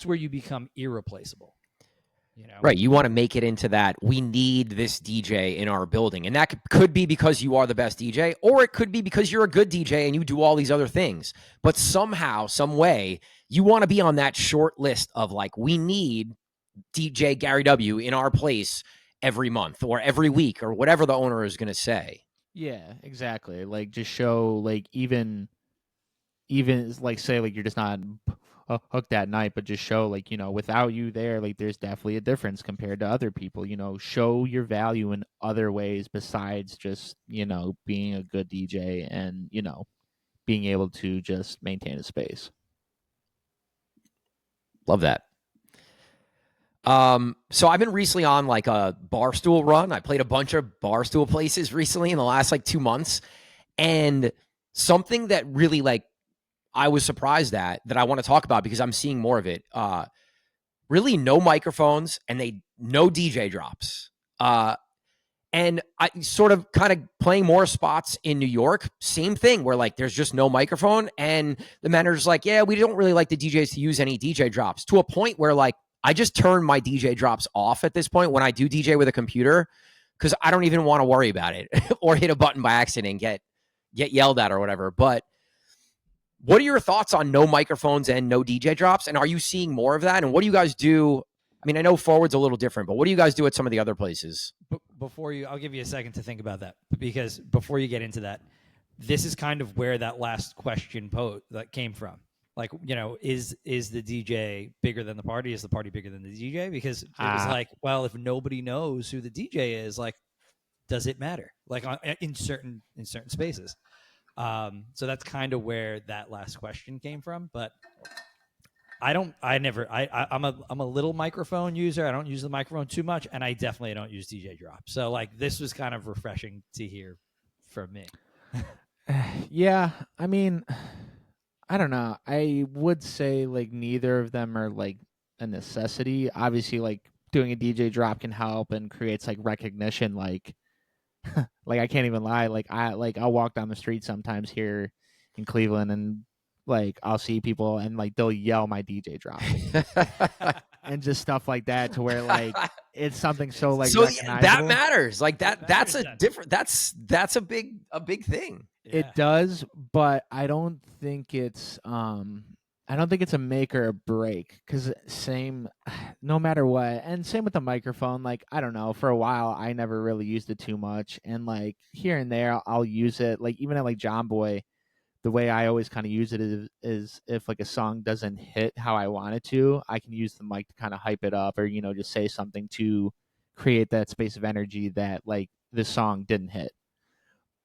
[SPEAKER 2] where you become irreplaceable.
[SPEAKER 1] Right. You want to make it into that. We need this DJ in our building. And that could be because you are the best DJ, or it could be because you're a good DJ and you do all these other things. But somehow, some way, you want to be on that short list of like, we need DJ Gary W in our place every month or every week or whatever the owner is going to say.
[SPEAKER 3] Yeah, exactly. Like, just show, like, even like, say, like, you're just not hooked that night, but just show, like, without you there, like, there's definitely a difference compared to other people. Show your value in other ways besides just, being a good DJ and, being able to just maintain a space.
[SPEAKER 1] Love that. So I've been recently on like a Barstool run. I played a bunch of Barstool places recently in the last like 2 months. And something that really like I was surprised at that I want to talk about because I'm seeing more of it. Really no microphones and no DJ drops. And I sort of kind of playing more spots in New York, same thing where like there's just no microphone and the manager's like, yeah, we don't really like the DJs to use any DJ drops, to a point where like I just turn my DJ drops off at this point when I do DJ with a computer, because I don't even want to worry about it or hit a button by accident and get yelled at or whatever. But what are your thoughts on no microphones and no DJ drops? And are you seeing more of that? And what do you guys do? I mean, I know Forward's a little different, but what do you guys do at some of the other places?
[SPEAKER 2] I'll give you a second to think about that, because before you get into that, this is kind of where that last question that came from. Like, is the DJ bigger than the party? Is the party bigger than the DJ? Because it was like, well, if nobody knows who the DJ is, like, does it matter? Like in certain spaces. So that's kind of where that last question came from. But I'm a little microphone user. I don't use the microphone too much, and I definitely don't use DJ drop. So like this was kind of refreshing to hear from me.
[SPEAKER 3] Yeah, I mean, I don't know. I would say like neither of them are like a necessity. Obviously, like doing a DJ drop can help and creates like recognition. Like, like I can't even lie. I'll walk down the street sometimes here in Cleveland and like I'll see people and like they'll yell my DJ drop and just stuff like that, to where like it's something so like
[SPEAKER 1] that matters. Like that's a different. That's a big thing.
[SPEAKER 3] Yeah. It does, but I don't think it's a make or a break, because no matter what, and same with the microphone. Like, I don't know, for a while I never really used it too much, and like here and there I'll use it. Like even at like John Boy, the way I always kind of use it is if like a song doesn't hit how I want it to, I can use the mic to kind of hype it up, or just say something to create that space of energy that like the song didn't hit.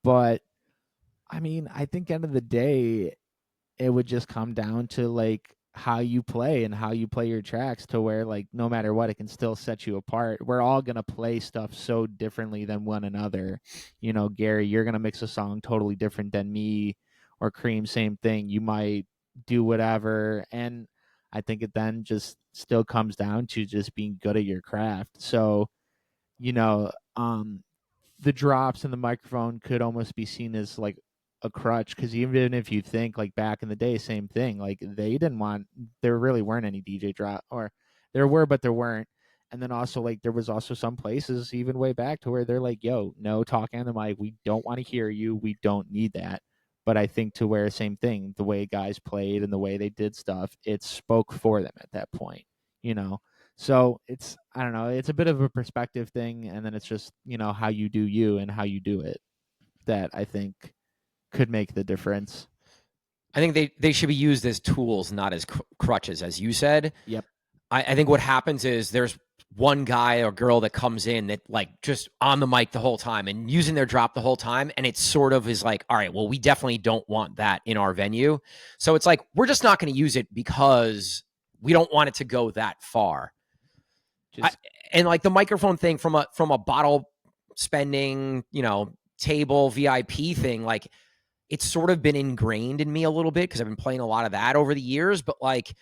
[SPEAKER 3] But I mean, I think end of the day, it would just come down to like how you play and how you play your tracks, to where like no matter what, it can still set you apart. We're all gonna play stuff so differently than one another. Gary, you're gonna mix a song totally different than me, or Cream, same thing. You might do whatever, and I think it then just still comes down to just being good at your craft. So, the drops and the microphone could almost be seen as like a crutch, because even if you think like back in the day, same thing, like there really weren't any DJ drop, or there were but there weren't. And then also like there was also some places even way back to where they're like, yo, no talking on the mic, we don't want to hear you, we don't need that. But I think to where same thing, the way guys played and the way they did stuff, it spoke for them at that point. So I don't know, it's a bit of a perspective thing, and then it's just how you do you and how you do it, that I think could make the difference.
[SPEAKER 1] I think they should be used as tools, not as crutches, as you said.
[SPEAKER 3] Yep.
[SPEAKER 1] I think what happens is there's one guy or girl that comes in that like just on the mic the whole time and using their drop the whole time. And it sort of is like, all right, well, we definitely don't want that in our venue. So it's like, we're just not going to use it because we don't want it to go that far. And like the microphone thing from a bottle spending, table VIP thing, like it's sort of been ingrained in me a little bit because I've been playing a lot of that over the years. But like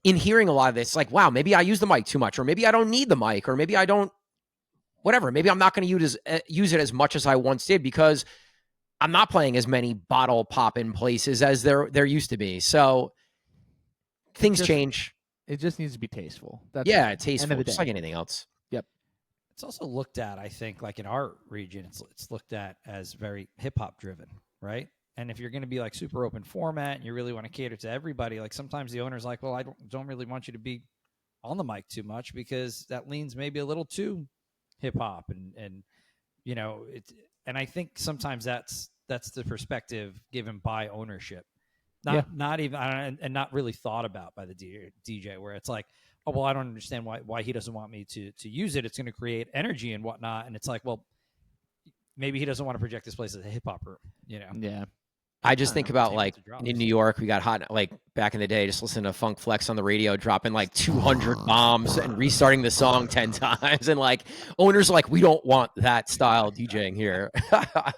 [SPEAKER 1] in hearing a lot of this, like, wow, maybe I use the mic too much, or maybe I don't need the mic, or maybe I don't, whatever. Maybe I'm not going to use it as much as I once did because I'm not playing as many bottle pop in places as there used to be. So things change.
[SPEAKER 3] It just needs to be tasteful.
[SPEAKER 1] That's tasteful, just like anything else.
[SPEAKER 3] Yep.
[SPEAKER 2] It's also looked at, I think, like in our region, it's looked at as very hip hop driven, right? And if you're going to be like super open format and you really want to cater to everybody, like sometimes the owner's like, well, I don't really want you to be on the mic too much because that leans maybe a little too hip hop and and I think sometimes that's the perspective given by ownership. Not even and not really thought about by the DJ, where it's like, oh well, I don't understand why he doesn't want me to use it. It's going to create energy and whatnot, and it's like, well, maybe he doesn't want to project this place as a hip hop room,
[SPEAKER 3] Yeah.
[SPEAKER 1] I just think about like in New York, we got hot, like back in the day, just listening to Funk Flex on the radio, dropping like 200 bombs and restarting the song 10 times. And like owners are like, we don't want that style DJing here.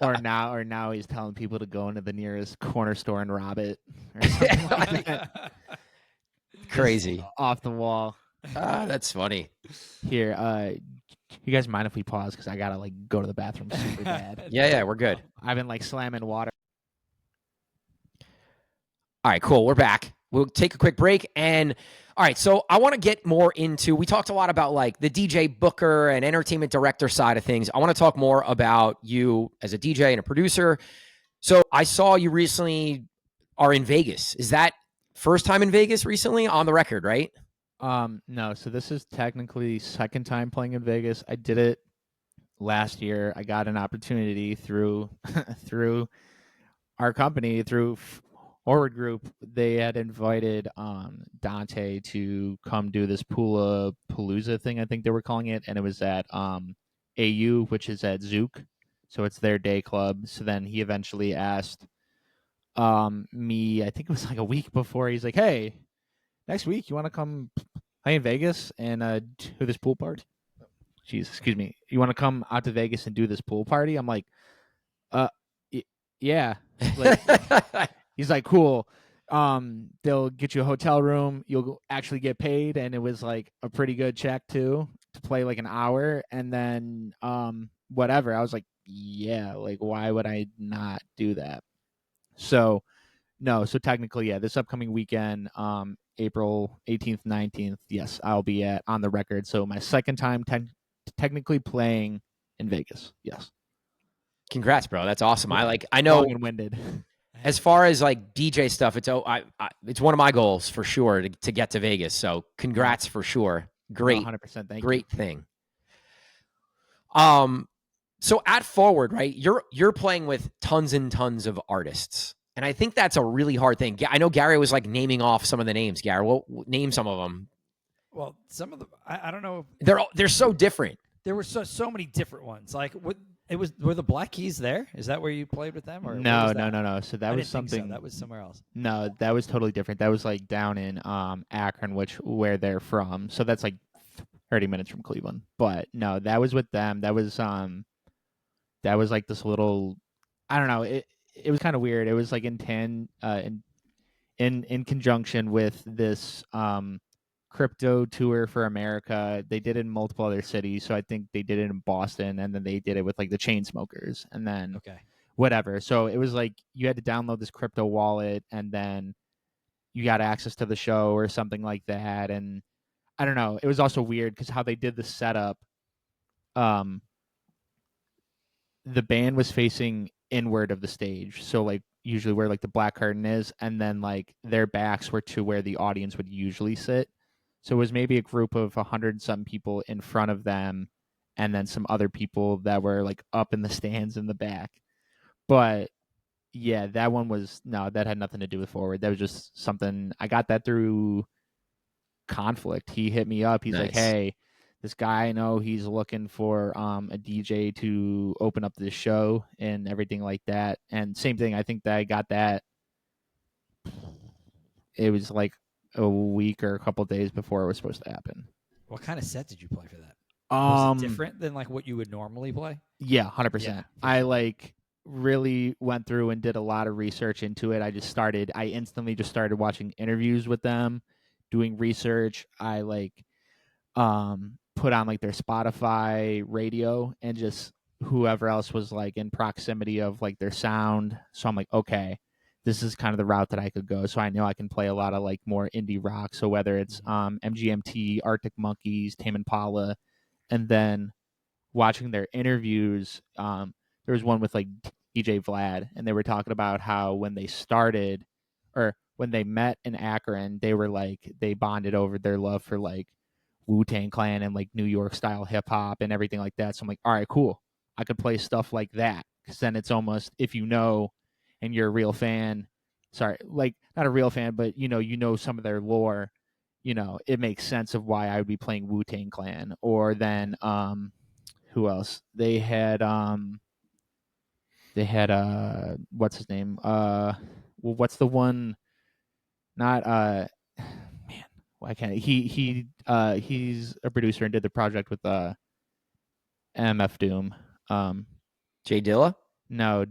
[SPEAKER 3] or now he's telling people to go into the nearest corner store and rob it. Or something like that.
[SPEAKER 1] Crazy.
[SPEAKER 3] Off the wall.
[SPEAKER 1] That's funny.
[SPEAKER 3] Here, you guys mind if we pause? Because I got to like go to the bathroom super bad.
[SPEAKER 1] Yeah, we're good.
[SPEAKER 3] I've been like slamming water.
[SPEAKER 1] All right, cool. We're back. We'll take a quick break. And all right, so I want to get more into, we talked a lot about like the DJ booker and entertainment director side of things. I want to talk more about you as a DJ and a producer. So I saw you recently are in Vegas. Is that first time in Vegas recently on the record, right?
[SPEAKER 3] No. So this is technically second time playing in Vegas. I did it last year. I got an opportunity through our company, through Forward Group. They had invited Dante to come do this Palooza thing, I think they were calling it, and it was at AU, which is at Zook, so it's their day club. So then he eventually asked me, I think it was like a week before, he's like, hey, next week you want to come play in Vegas and do this pool party? Excuse me. You want to come out to Vegas and do this pool party? I'm like, yeah. Like, he's like, cool. They'll get you a hotel room. You'll actually get paid. And it was like a pretty good check too, to play like an hour. And then whatever. I was like, yeah, like why would I not do that? So no, so technically, yeah, this upcoming weekend, April 18th, 19th, yes, I'll be on the record. So my second time technically playing in Vegas. Yes.
[SPEAKER 1] Congrats, bro. That's awesome. I know
[SPEAKER 3] long and winded.
[SPEAKER 1] As far as like DJ stuff, it's one of my goals for sure to get to Vegas. So congrats for sure. Great.
[SPEAKER 3] 100%. Thank you.
[SPEAKER 1] Great thing. So at Forward, right, you're playing with tons and tons of artists. And I think that's a really hard thing. I know Gary was like naming off some of the names. Gary, well, name some of them.
[SPEAKER 2] Well, some of them, I don't know.
[SPEAKER 1] They're so different.
[SPEAKER 2] There were so many different ones. Like were the Black Keys there? Is that where you played with them? Or
[SPEAKER 3] no. So
[SPEAKER 2] I
[SPEAKER 3] was
[SPEAKER 2] didn't think
[SPEAKER 3] something.
[SPEAKER 2] so. That was somewhere else.
[SPEAKER 3] No, that was totally different. That was like down in Akron, where they're from. So that's like 30 minutes from Cleveland. But no, that was with them. That was like this little, I don't know. It was kind of weird. It was like in conjunction with this crypto tour for America. They did it in multiple other cities. So I think they did it in Boston, and then they did it with like the Chainsmokers, and then whatever. So it was like you had to download this crypto wallet, and then you got access to the show or something like that. And I don't know. It was also weird because how they did the setup. The band was facing inward of the stage, so like usually where like the black curtain is, and then like their backs were to where the audience would usually sit. So it was maybe a group of 100-some people in front of them, and then some other people that were like up in the stands in the back. But Yeah, that one was that had nothing to do with Forward. That was just something I got that through Conflict. He hit me up. He's like,
[SPEAKER 1] Nice.
[SPEAKER 3] "Hey, this guy I know, he's looking for a DJ to open up this show and everything like that." And same thing, I think that I got that. It was like a week or a couple days before it was supposed to happen.
[SPEAKER 2] What kind of set did you play for that? Was it different than like what you would normally play?
[SPEAKER 3] Yeah, 100%.
[SPEAKER 2] Yeah,
[SPEAKER 3] I
[SPEAKER 2] sure.
[SPEAKER 3] like really went through and did a lot of research into it. I instantly just started watching interviews with them, doing research. I like put on like their Spotify radio and just whoever else was like in proximity of like their sound. So I'm like, okay, this is kind of the route that I could go. So I know I can play a lot of like more indie rock. So whether it's MGMT, Arctic Monkeys, Tame Impala, and then watching their interviews, there was one with like DJ Vlad, and they were talking about how when they started or when they met in Akron, they were like they bonded over their love for like Wu-Tang Clan and like New York style hip hop and everything like that. So I'm like, all right, cool. I could play stuff like that because then it's almost if you know and you're a real fan. Sorry, like not a real fan, but you know some of their lore. It makes sense of why I would be playing Wu-Tang Clan or then who else? They had what's his name? Well, what's the one? Not man, why can't he's a producer and did the project with MF Doom.
[SPEAKER 1] Jay Dilla?
[SPEAKER 3] No,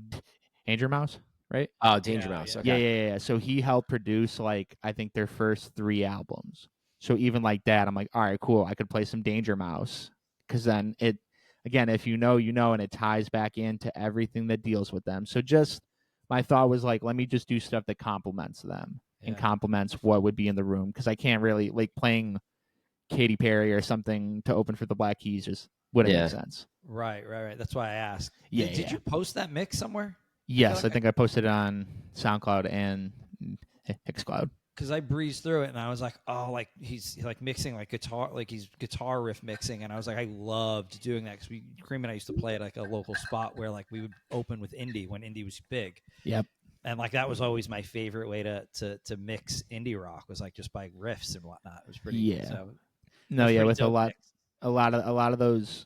[SPEAKER 3] Danger Mouse, right?
[SPEAKER 1] Oh, Danger
[SPEAKER 2] Yeah,
[SPEAKER 1] Mouse.
[SPEAKER 2] yeah.
[SPEAKER 1] Okay.
[SPEAKER 3] Yeah. So he helped produce like I think their first 3 albums. So even like that, I'm like, all right, cool. I could play some Danger Mouse because then it again, if you know, and it ties back into everything that deals with them. So just my thought was like, let me just do stuff that complements them and
[SPEAKER 2] Yeah.
[SPEAKER 3] complements what would be in the room because I can't really like playing Katy Perry or something to open for the Black Keys just wouldn't make
[SPEAKER 1] Yeah.
[SPEAKER 3] sense.
[SPEAKER 2] Right. That's why I asked.
[SPEAKER 3] Yeah,
[SPEAKER 2] Did
[SPEAKER 3] yeah.
[SPEAKER 2] you post that mix somewhere?
[SPEAKER 3] Yes, I think I posted it on SoundCloud and Xcloud.
[SPEAKER 2] Because I breezed through it and I was like, oh, like he's like mixing like guitar, like he's guitar riff mixing, and I was like, I loved doing that because Cream and I used to play at like a local spot where like we would open with indie when indie was big.
[SPEAKER 3] Yep.
[SPEAKER 2] And like that was always my favorite way to mix indie rock was like just by riffs and whatnot. It was pretty.
[SPEAKER 3] Yeah.
[SPEAKER 2] So
[SPEAKER 3] No, yeah, with
[SPEAKER 2] dope
[SPEAKER 3] a lot of those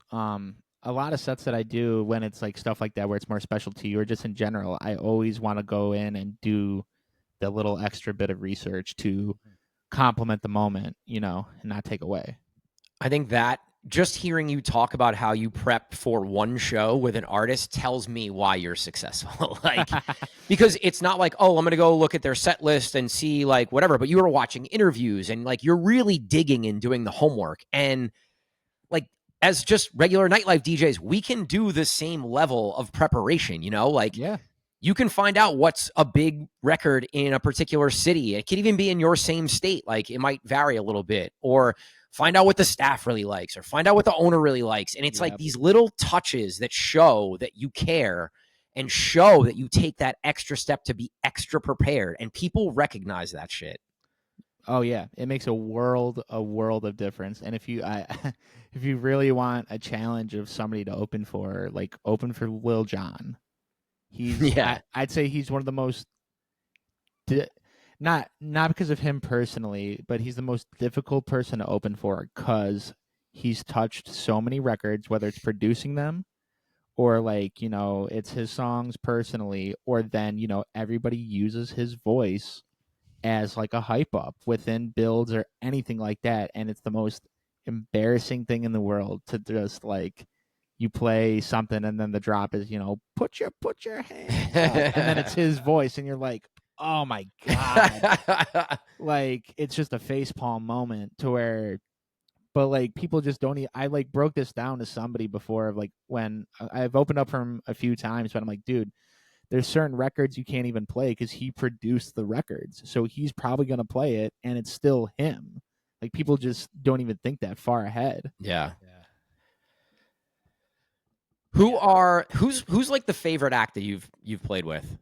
[SPEAKER 3] a lot of sets that I do when it's like stuff like that where it's more specialty or just in general, I always want to go in and do the little extra bit of research to complement the moment, and not take away.
[SPEAKER 1] I think that just hearing you talk about how you prep for one show with an artist tells me why you're successful. Like, because it's not like, oh, I'm going to go look at their set list and see like whatever, but you were watching interviews and like you're really digging and doing the homework. And like, as just regular nightlife DJs, we can do the same level of preparation, like
[SPEAKER 3] Yeah.
[SPEAKER 1] you can find out what's a big record in a particular city. It could even be in your same state. Like it might vary a little bit, or find out what the staff really likes, or find out what the owner really likes. And it's like these little touches that show that you care and show that you take that extra step to be extra prepared. And people recognize that shit.
[SPEAKER 3] Oh yeah, it makes a world of difference. And if you if you really want a challenge of somebody to open for, like open for Lil Jon.
[SPEAKER 1] Yeah.
[SPEAKER 3] I'd say he's one of the most not because of him personally, but he's the most difficult person to open for because he's touched so many records, whether it's producing them or like, it's his songs personally, or then, everybody uses his voice as like a hype up within builds or anything like that. And it's the most embarrassing thing in the world to just like you play something and then the drop is, put your hands up. And then it's his voice and you're like, oh my God. Like it's just a facepalm moment to where, but like people just don't I like broke this down to somebody before of like when I've opened up for him a few times, but I'm like, dude, there's certain records you can't even play because he produced the records. So he's probably going to play it and it's still him. Like people just don't even think that far ahead.
[SPEAKER 1] Yeah. Who's like the favorite act that you've played with?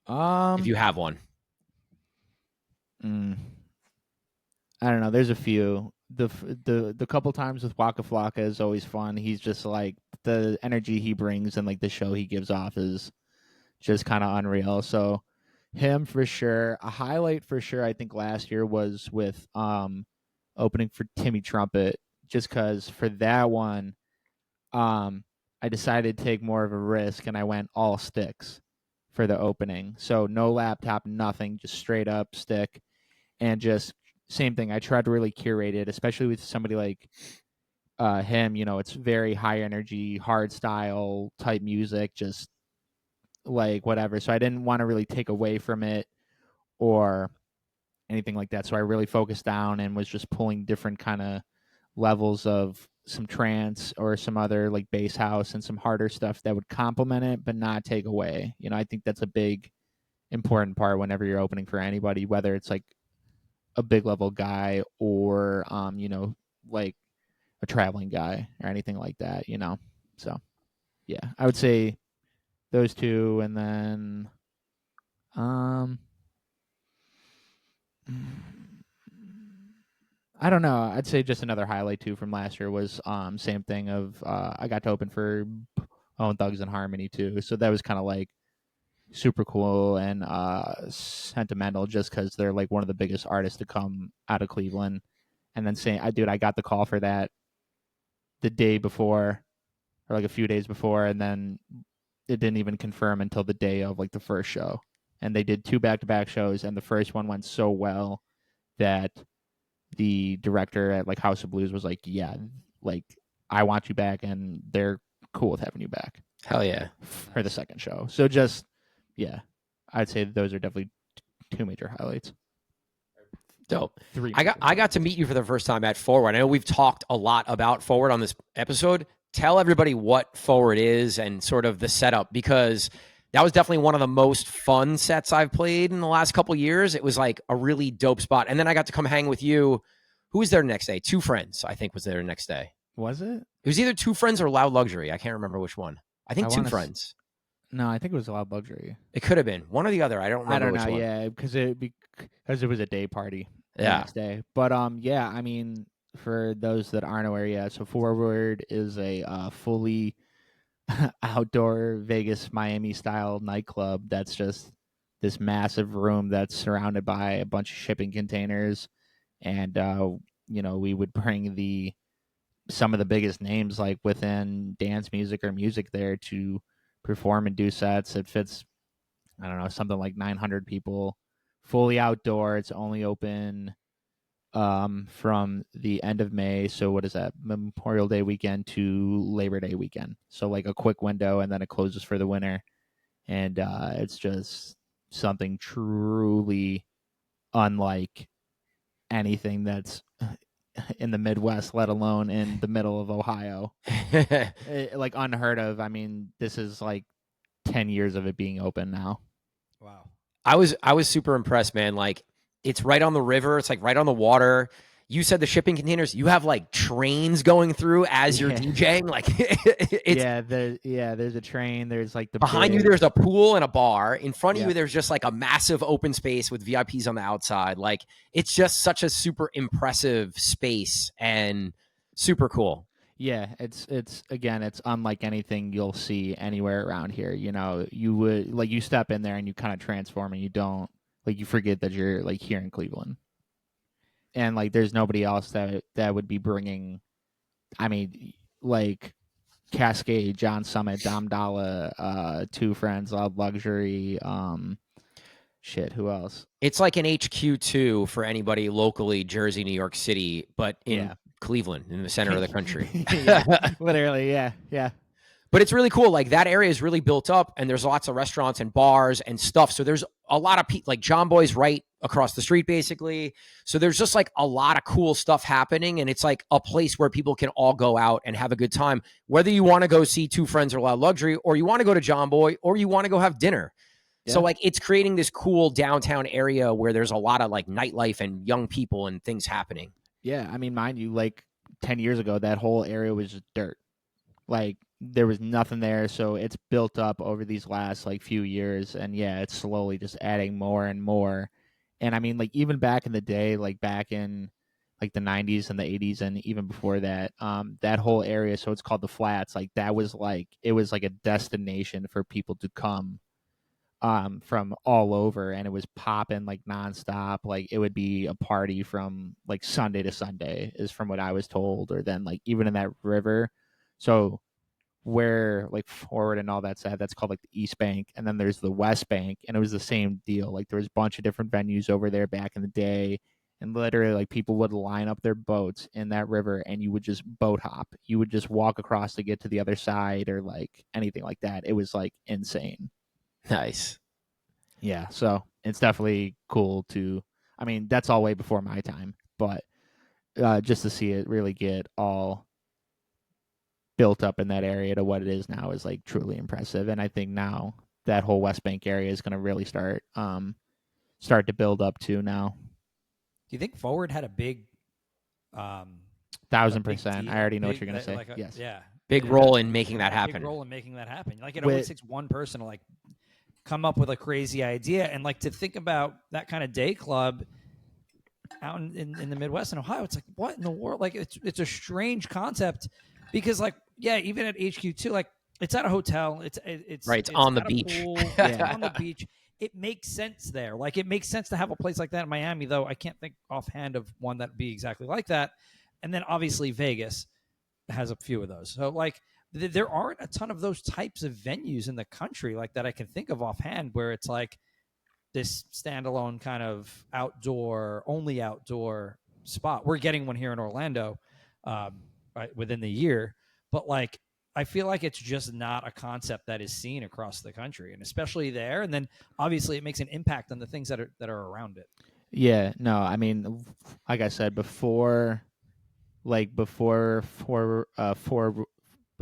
[SPEAKER 1] If you have one.
[SPEAKER 3] I don't know. There's a few. The couple times with Waka Flocka is always fun. He's just like the energy he brings and like the show he gives off is just kind of unreal. So him for sure. A highlight for sure, I think last year was with opening for Timmy Trumpet, just because for that one, I decided to take more of a risk and I went all sticks for the opening. So no laptop, nothing, just straight up stick, and just same thing. I tried to really curate it, especially with somebody like him. It's very high energy, hard style type music, just like whatever. So I didn't want to really take away from it or anything like that. So I really focused down and was just pulling different kind of levels of some trance or some other like bass house and some harder stuff that would complement it but not take away. I think that's a big important part whenever you're opening for anybody, whether it's like a big level guy or like a traveling guy or anything like that. So yeah, I would say those two, and then I don't know. I'd say just another highlight too from last year was same thing of I got to open for Bone Thugs and Harmony too, so that was kind of like super cool and sentimental just because they're like one of the biggest artists to come out of Cleveland. And then saying, I got the call for that the day before or like a few days before, and then it didn't even confirm until the day of like the first show. And they did 2 back-to-back shows, and the first one went so well that the director at like House of Blues was like, yeah, like I want you back, and they're cool with having you back.
[SPEAKER 1] Hell yeah.
[SPEAKER 3] For the second show. So just, yeah, I'd say those are definitely 2 major highlights.
[SPEAKER 1] Dope.
[SPEAKER 3] 3.
[SPEAKER 1] I got to meet you for the first time at Forward. I know we've talked a lot about Forward on this episode. Tell everybody what Forward is and sort of the setup, because that was definitely one of the most fun sets I've played in the last couple of years. It was like a really dope spot. And then I got to come hang with you. Who was there next day? Two Friends, I think, was there next day.
[SPEAKER 3] Was it?
[SPEAKER 1] It was either Two Friends or Loud Luxury. I can't remember which one. I think Two Friends.
[SPEAKER 3] No, I think it was Loud Luxury.
[SPEAKER 1] It could have been one or the other. I don't remember which one.
[SPEAKER 3] Yeah, because it was a day party the next day. But yeah, I mean, for those that aren't aware yet, so Forward is a fully outdoor Vegas, Miami style nightclub that's just this massive room that's surrounded by a bunch of shipping containers, and we would bring some of the biggest names like within dance music or music there to perform and do sets. It fits, I don't know, something like 900 people, fully outdoor. It's only open from the end of May. So what is that? Memorial Day weekend to Labor Day weekend. So like a quick window, and then it closes for the winter. And it's just something truly unlike anything that's in the Midwest, let alone in the middle of Ohio. Like unheard of. I mean, this is like 10 years of it being open now.
[SPEAKER 2] Wow.
[SPEAKER 1] I was super impressed, man. Like, it's right on the river. It's like right on the water. You said the shipping containers. You have like trains going through as you're DJing. Like,
[SPEAKER 3] there's a train. There's like
[SPEAKER 1] behind you. There's a pool and a bar. In front of you, there's just like a massive open space with VIPs on the outside. Like, it's just such a super impressive space and super cool.
[SPEAKER 3] Yeah, it's again, it's unlike anything you'll see anywhere around here. You would like you step in there and you kind of transform, and you don't like you forget that you're like here in Cleveland. And like there's nobody else that would be bringing, I mean, like Cascade, John Summit, Dom Dalla, Two Friends, Loud Luxury, who else?
[SPEAKER 1] It's like an HQ2 for anybody locally, Jersey, New York City, but in Cleveland, in the center of the country.
[SPEAKER 3] Literally, yeah.
[SPEAKER 1] But it's really cool. Like, that area is really built up, and there's lots of restaurants and bars and stuff. So there's a lot of people, like John Boy's right across the street, basically. So there's just like a lot of cool stuff happening, and it's like a place where people can all go out and have a good time. Whether you want to go see Two Friends or Loud Luxury, or you want to go to John Boy, or you want to go have dinner. Yeah. So like it's creating this cool downtown area where there's a lot of like nightlife and young people and things happening.
[SPEAKER 3] Yeah, I mean, mind you, like 10 years ago, that whole area was just dirt. Like there was nothing there, so it's built up over these last like few years, and it's slowly just adding more and more. And I mean, like even back in the day, like back in like the 90s and the 80s, and even before that, that whole area, so it's called the Flats, like that was like, it was like a destination for people to come from all over, and it was popping like nonstop. Like it would be a party from like Sunday to Sunday, is from what I was told. Or then like even in that river, so where like Forward and all that said, that's called like the East Bank, and then there's the West Bank, and it was the same deal. Like there was a bunch of different venues over there back in the day, and literally like people would line up their boats in that river, and you would just boat hop. You would just walk across to get to the other side, or like anything like that. It was like insane.
[SPEAKER 1] Nice.
[SPEAKER 3] Yeah, so it's definitely cool to. I mean, that's all way before my time, but just to see it really get all built up in that area to what it is now is like truly impressive. And I think now that whole West Bank area is going to really start to build up too now.
[SPEAKER 2] Do you think Forward had a big
[SPEAKER 3] 1,000%. I already know what you're going to say. Yes.
[SPEAKER 2] Yeah.
[SPEAKER 1] Big role in making that
[SPEAKER 2] Big
[SPEAKER 1] happen.
[SPEAKER 2] role in making that happen. Like it always takes one person to like come up with a crazy idea, and like to think about that kind of day club out in the Midwest in Ohio. It's like, what in the world? Like it's a strange concept because like, yeah, even at HQ2, like it's at a hotel. It's
[SPEAKER 1] right. It's on the beach.
[SPEAKER 2] It's on the beach. It makes sense there. Like it makes sense to have a place like that in Miami, though I can't think offhand of one that would be exactly like that. And then obviously Vegas has a few of those. So like there aren't a ton of those types of venues in the country like that I can think of offhand where it's like this standalone kind of only outdoor spot. We're getting one here in Orlando right within the year, but like I feel like it's just not a concept that is seen across the country, and especially there. And then obviously it makes an impact on the things that are around it.
[SPEAKER 3] Yeah, no, I mean, like I said before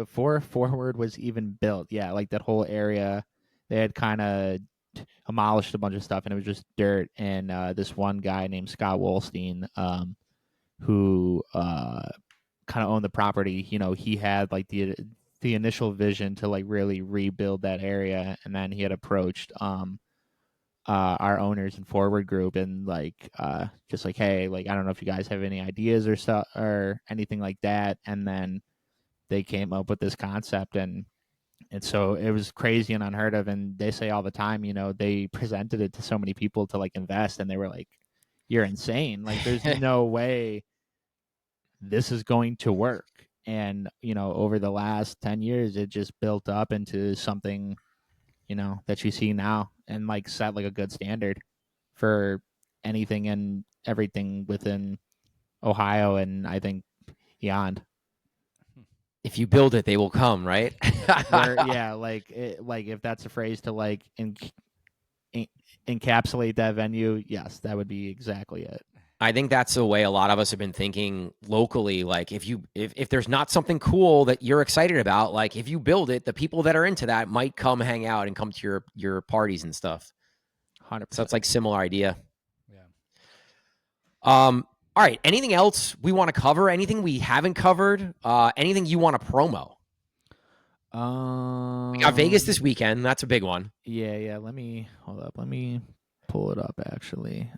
[SPEAKER 3] Forward was even built, yeah, like that whole area, they had kind of demolished a bunch of stuff, and it was just dirt. And this one guy named Scott Wolstein, who kind of owned the property, he had like the initial vision to like really rebuild that area, and then he had approached our owners and Forward Group, and like just like, hey, like I don't know if you guys have any ideas or stuff or anything like that. And then they came up with this concept, and so it was crazy and unheard of. And they say all the time, they presented it to so many people to like invest, and they were like, you're insane, like there's no way this is going to work. And over the last 10 years it just built up into something that you see now, and like set like a good standard for anything and everything within Ohio, and I think beyond.
[SPEAKER 1] If you build it, they will come, right?
[SPEAKER 3] Yeah, like if that's a phrase to like encapsulate that venue, yes, that would be exactly it.
[SPEAKER 1] I think that's the way a lot of us have been thinking locally. Like if there's not something cool that you're excited about, like if you build it, the people that are into that might come hang out and come to your parties and stuff.
[SPEAKER 3] 100%.
[SPEAKER 1] So it's like similar idea.
[SPEAKER 2] Yeah.
[SPEAKER 1] All right. Anything else we want to cover? Anything we haven't covered? Anything you want to promo? We got Vegas this weekend. That's a big one.
[SPEAKER 3] Yeah. Let me pull it up actually.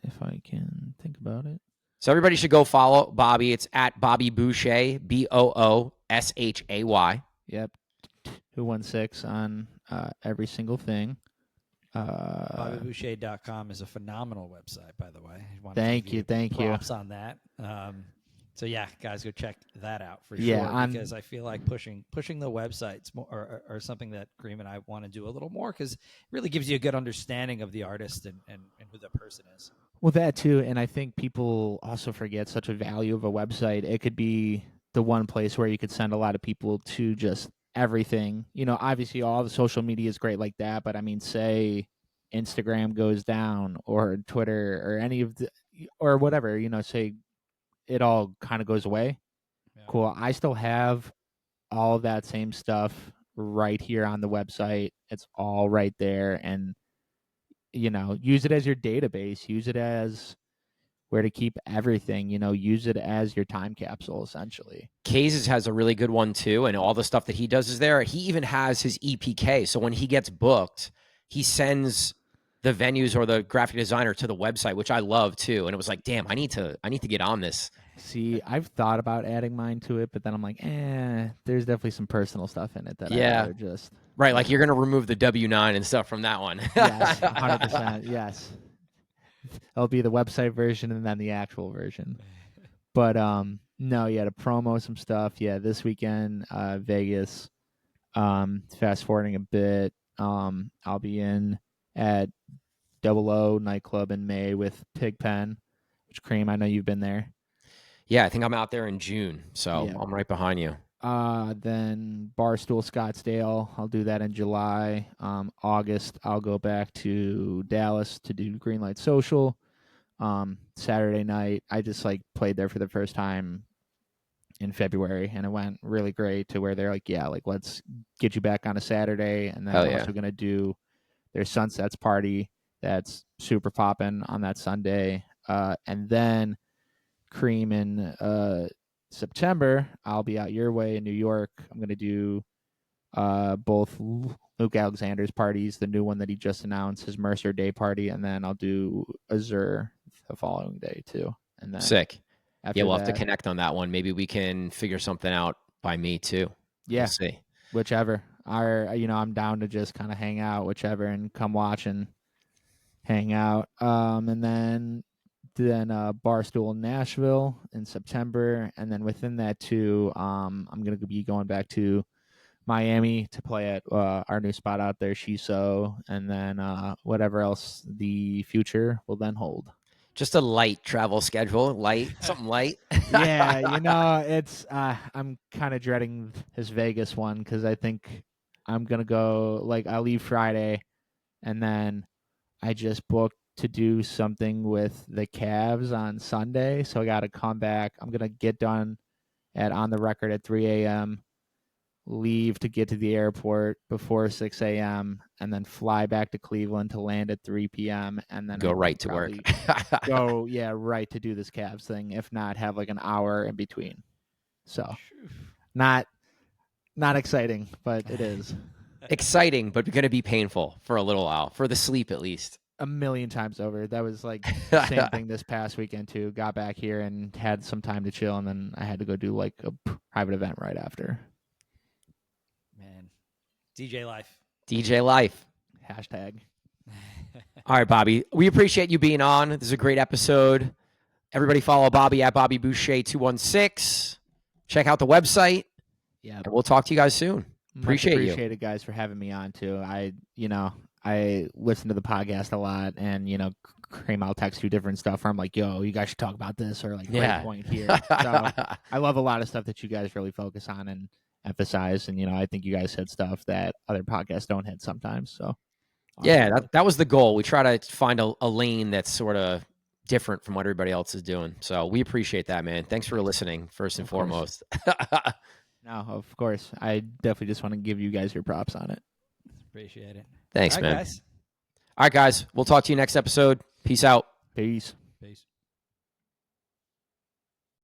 [SPEAKER 3] If I can think about it.
[SPEAKER 1] So everybody should go follow Bobby. It's at Bobby Boucher, BOOSHAY.
[SPEAKER 3] Yep. 216 on every single thing.
[SPEAKER 2] BobbyBoucher.com is a phenomenal website, by the way.
[SPEAKER 3] Thank you.
[SPEAKER 2] Props on that. So yeah, guys, go check that out for sure. Because I feel like pushing the websites more or something that Cream and I want to do a little more, because it really gives you a good understanding of the artist and who the person is.
[SPEAKER 3] Well, that too, and I think people also forget such a value of a website. It could be the one place where you could send a lot of people to just everything. Obviously all the social media is great like that, but I mean, say Instagram goes down, or Twitter, or any of the, or whatever, say it all kind of goes away. Yeah. Cool. I still have all of that same stuff right here on the website. It's all right there, and use it as your database, use it as where to keep everything, use it as your time capsule, essentially.
[SPEAKER 1] Kays has a really good one too, and all the stuff that he does is there. He even has his EPK, so when he gets booked, he sends the venues or the graphic designer to the website, which I love too. And it was like, damn, I need to get on this.
[SPEAKER 3] See, I've thought about adding mine to it, but then I'm like, there's definitely some personal stuff in it that I'd
[SPEAKER 1] Yeah.
[SPEAKER 3] rather just.
[SPEAKER 1] Right, like you're gonna remove the W9 and stuff from that one.
[SPEAKER 3] Yes, 100%. Yes, it'll be the website version and then the actual version. But no, yeah, to promo some stuff. Yeah, this weekend, Vegas. Fast forwarding a bit, I'll be in at Double O nightclub in May with Pigpen, which Cream, I know you've been there.
[SPEAKER 1] Yeah, I think I'm out there in June, so
[SPEAKER 3] Yeah.
[SPEAKER 1] I'm right behind you.
[SPEAKER 3] Then Barstool Scottsdale, I'll do that in July. August, I'll go back to Dallas to do Greenlight Social. Saturday night, I just like played there for the first time in February, and it went really great to where they're like, yeah, like let's get you back on a Saturday, and then
[SPEAKER 1] Hell
[SPEAKER 3] I'm
[SPEAKER 1] yeah.
[SPEAKER 3] also gonna do their Sunsets party that's super poppin' on that Sunday, and then Cream in September, I'll be out your way in New York. I'm gonna do both Luke Alexander's parties, the new one that he just announced, his Mercer Day party, and then I'll do Azure the following day too. And then
[SPEAKER 1] Sick.
[SPEAKER 3] after
[SPEAKER 1] Yeah, we'll
[SPEAKER 3] that,
[SPEAKER 1] have to connect on that one. Maybe we can figure something out by me too.
[SPEAKER 3] yeah,
[SPEAKER 1] We'll see.
[SPEAKER 3] whichever. I'm down to just kind of hang out, whichever, and come watch and hang out. And then Barstool Nashville in September, and then within that too, I'm gonna be going back to Miami to play at our new spot out there, Shiso, and then whatever else the future will then hold.
[SPEAKER 1] Just a light travel schedule, something light.
[SPEAKER 3] Yeah, it's I'm kind of dreading this Vegas one because I think I'm gonna go I'll leave Friday, and then I just booked to do something with the Cavs on Sunday, so I got to come back. I'm gonna get done at On the Record at 3 a.m. Leave to get to the airport before 6 a.m. and then fly back to Cleveland to land at 3 p.m. and then
[SPEAKER 1] Go right to work.
[SPEAKER 3] Go right to do this Cavs thing. If not, have like an hour in between. So, not exciting, but it is
[SPEAKER 1] Exciting, but going to be painful for a little while, for the sleep at least.
[SPEAKER 3] a million times over. That was like the same thing this past weekend too. Got back here and had some time to chill, and then I had to go do like a private event right after.
[SPEAKER 2] Man, DJ life.
[SPEAKER 1] DJ life.
[SPEAKER 3] Hashtag.
[SPEAKER 1] All right, Bobby. We appreciate you being on. This is a great episode. Everybody follow Bobby at Bobby Boucher 216. Check out the website.
[SPEAKER 3] Yeah.
[SPEAKER 1] And we'll talk to you guys soon. Appreciate you.
[SPEAKER 3] Appreciate it, guys, for having me on too. I listen to the podcast a lot, and Cream, I'll text you different stuff where I'm like, yo, you guys should talk about this, or like, great point here. So I love a lot of stuff that you guys really focus on and emphasize, and I think you guys said stuff that other podcasts don't hit sometimes. So
[SPEAKER 1] yeah, that was the goal. We try to find a lane that's sort of different from what everybody else is doing. So we appreciate that, man. Thanks for listening, first and foremost.
[SPEAKER 3] No, of course. I definitely just want to give you guys your props on it.
[SPEAKER 2] Appreciate it.
[SPEAKER 1] Thanks,
[SPEAKER 2] All right,
[SPEAKER 1] man.
[SPEAKER 2] guys.
[SPEAKER 1] All right, guys. We'll talk to you next episode. Peace out.
[SPEAKER 3] Peace.
[SPEAKER 2] Peace.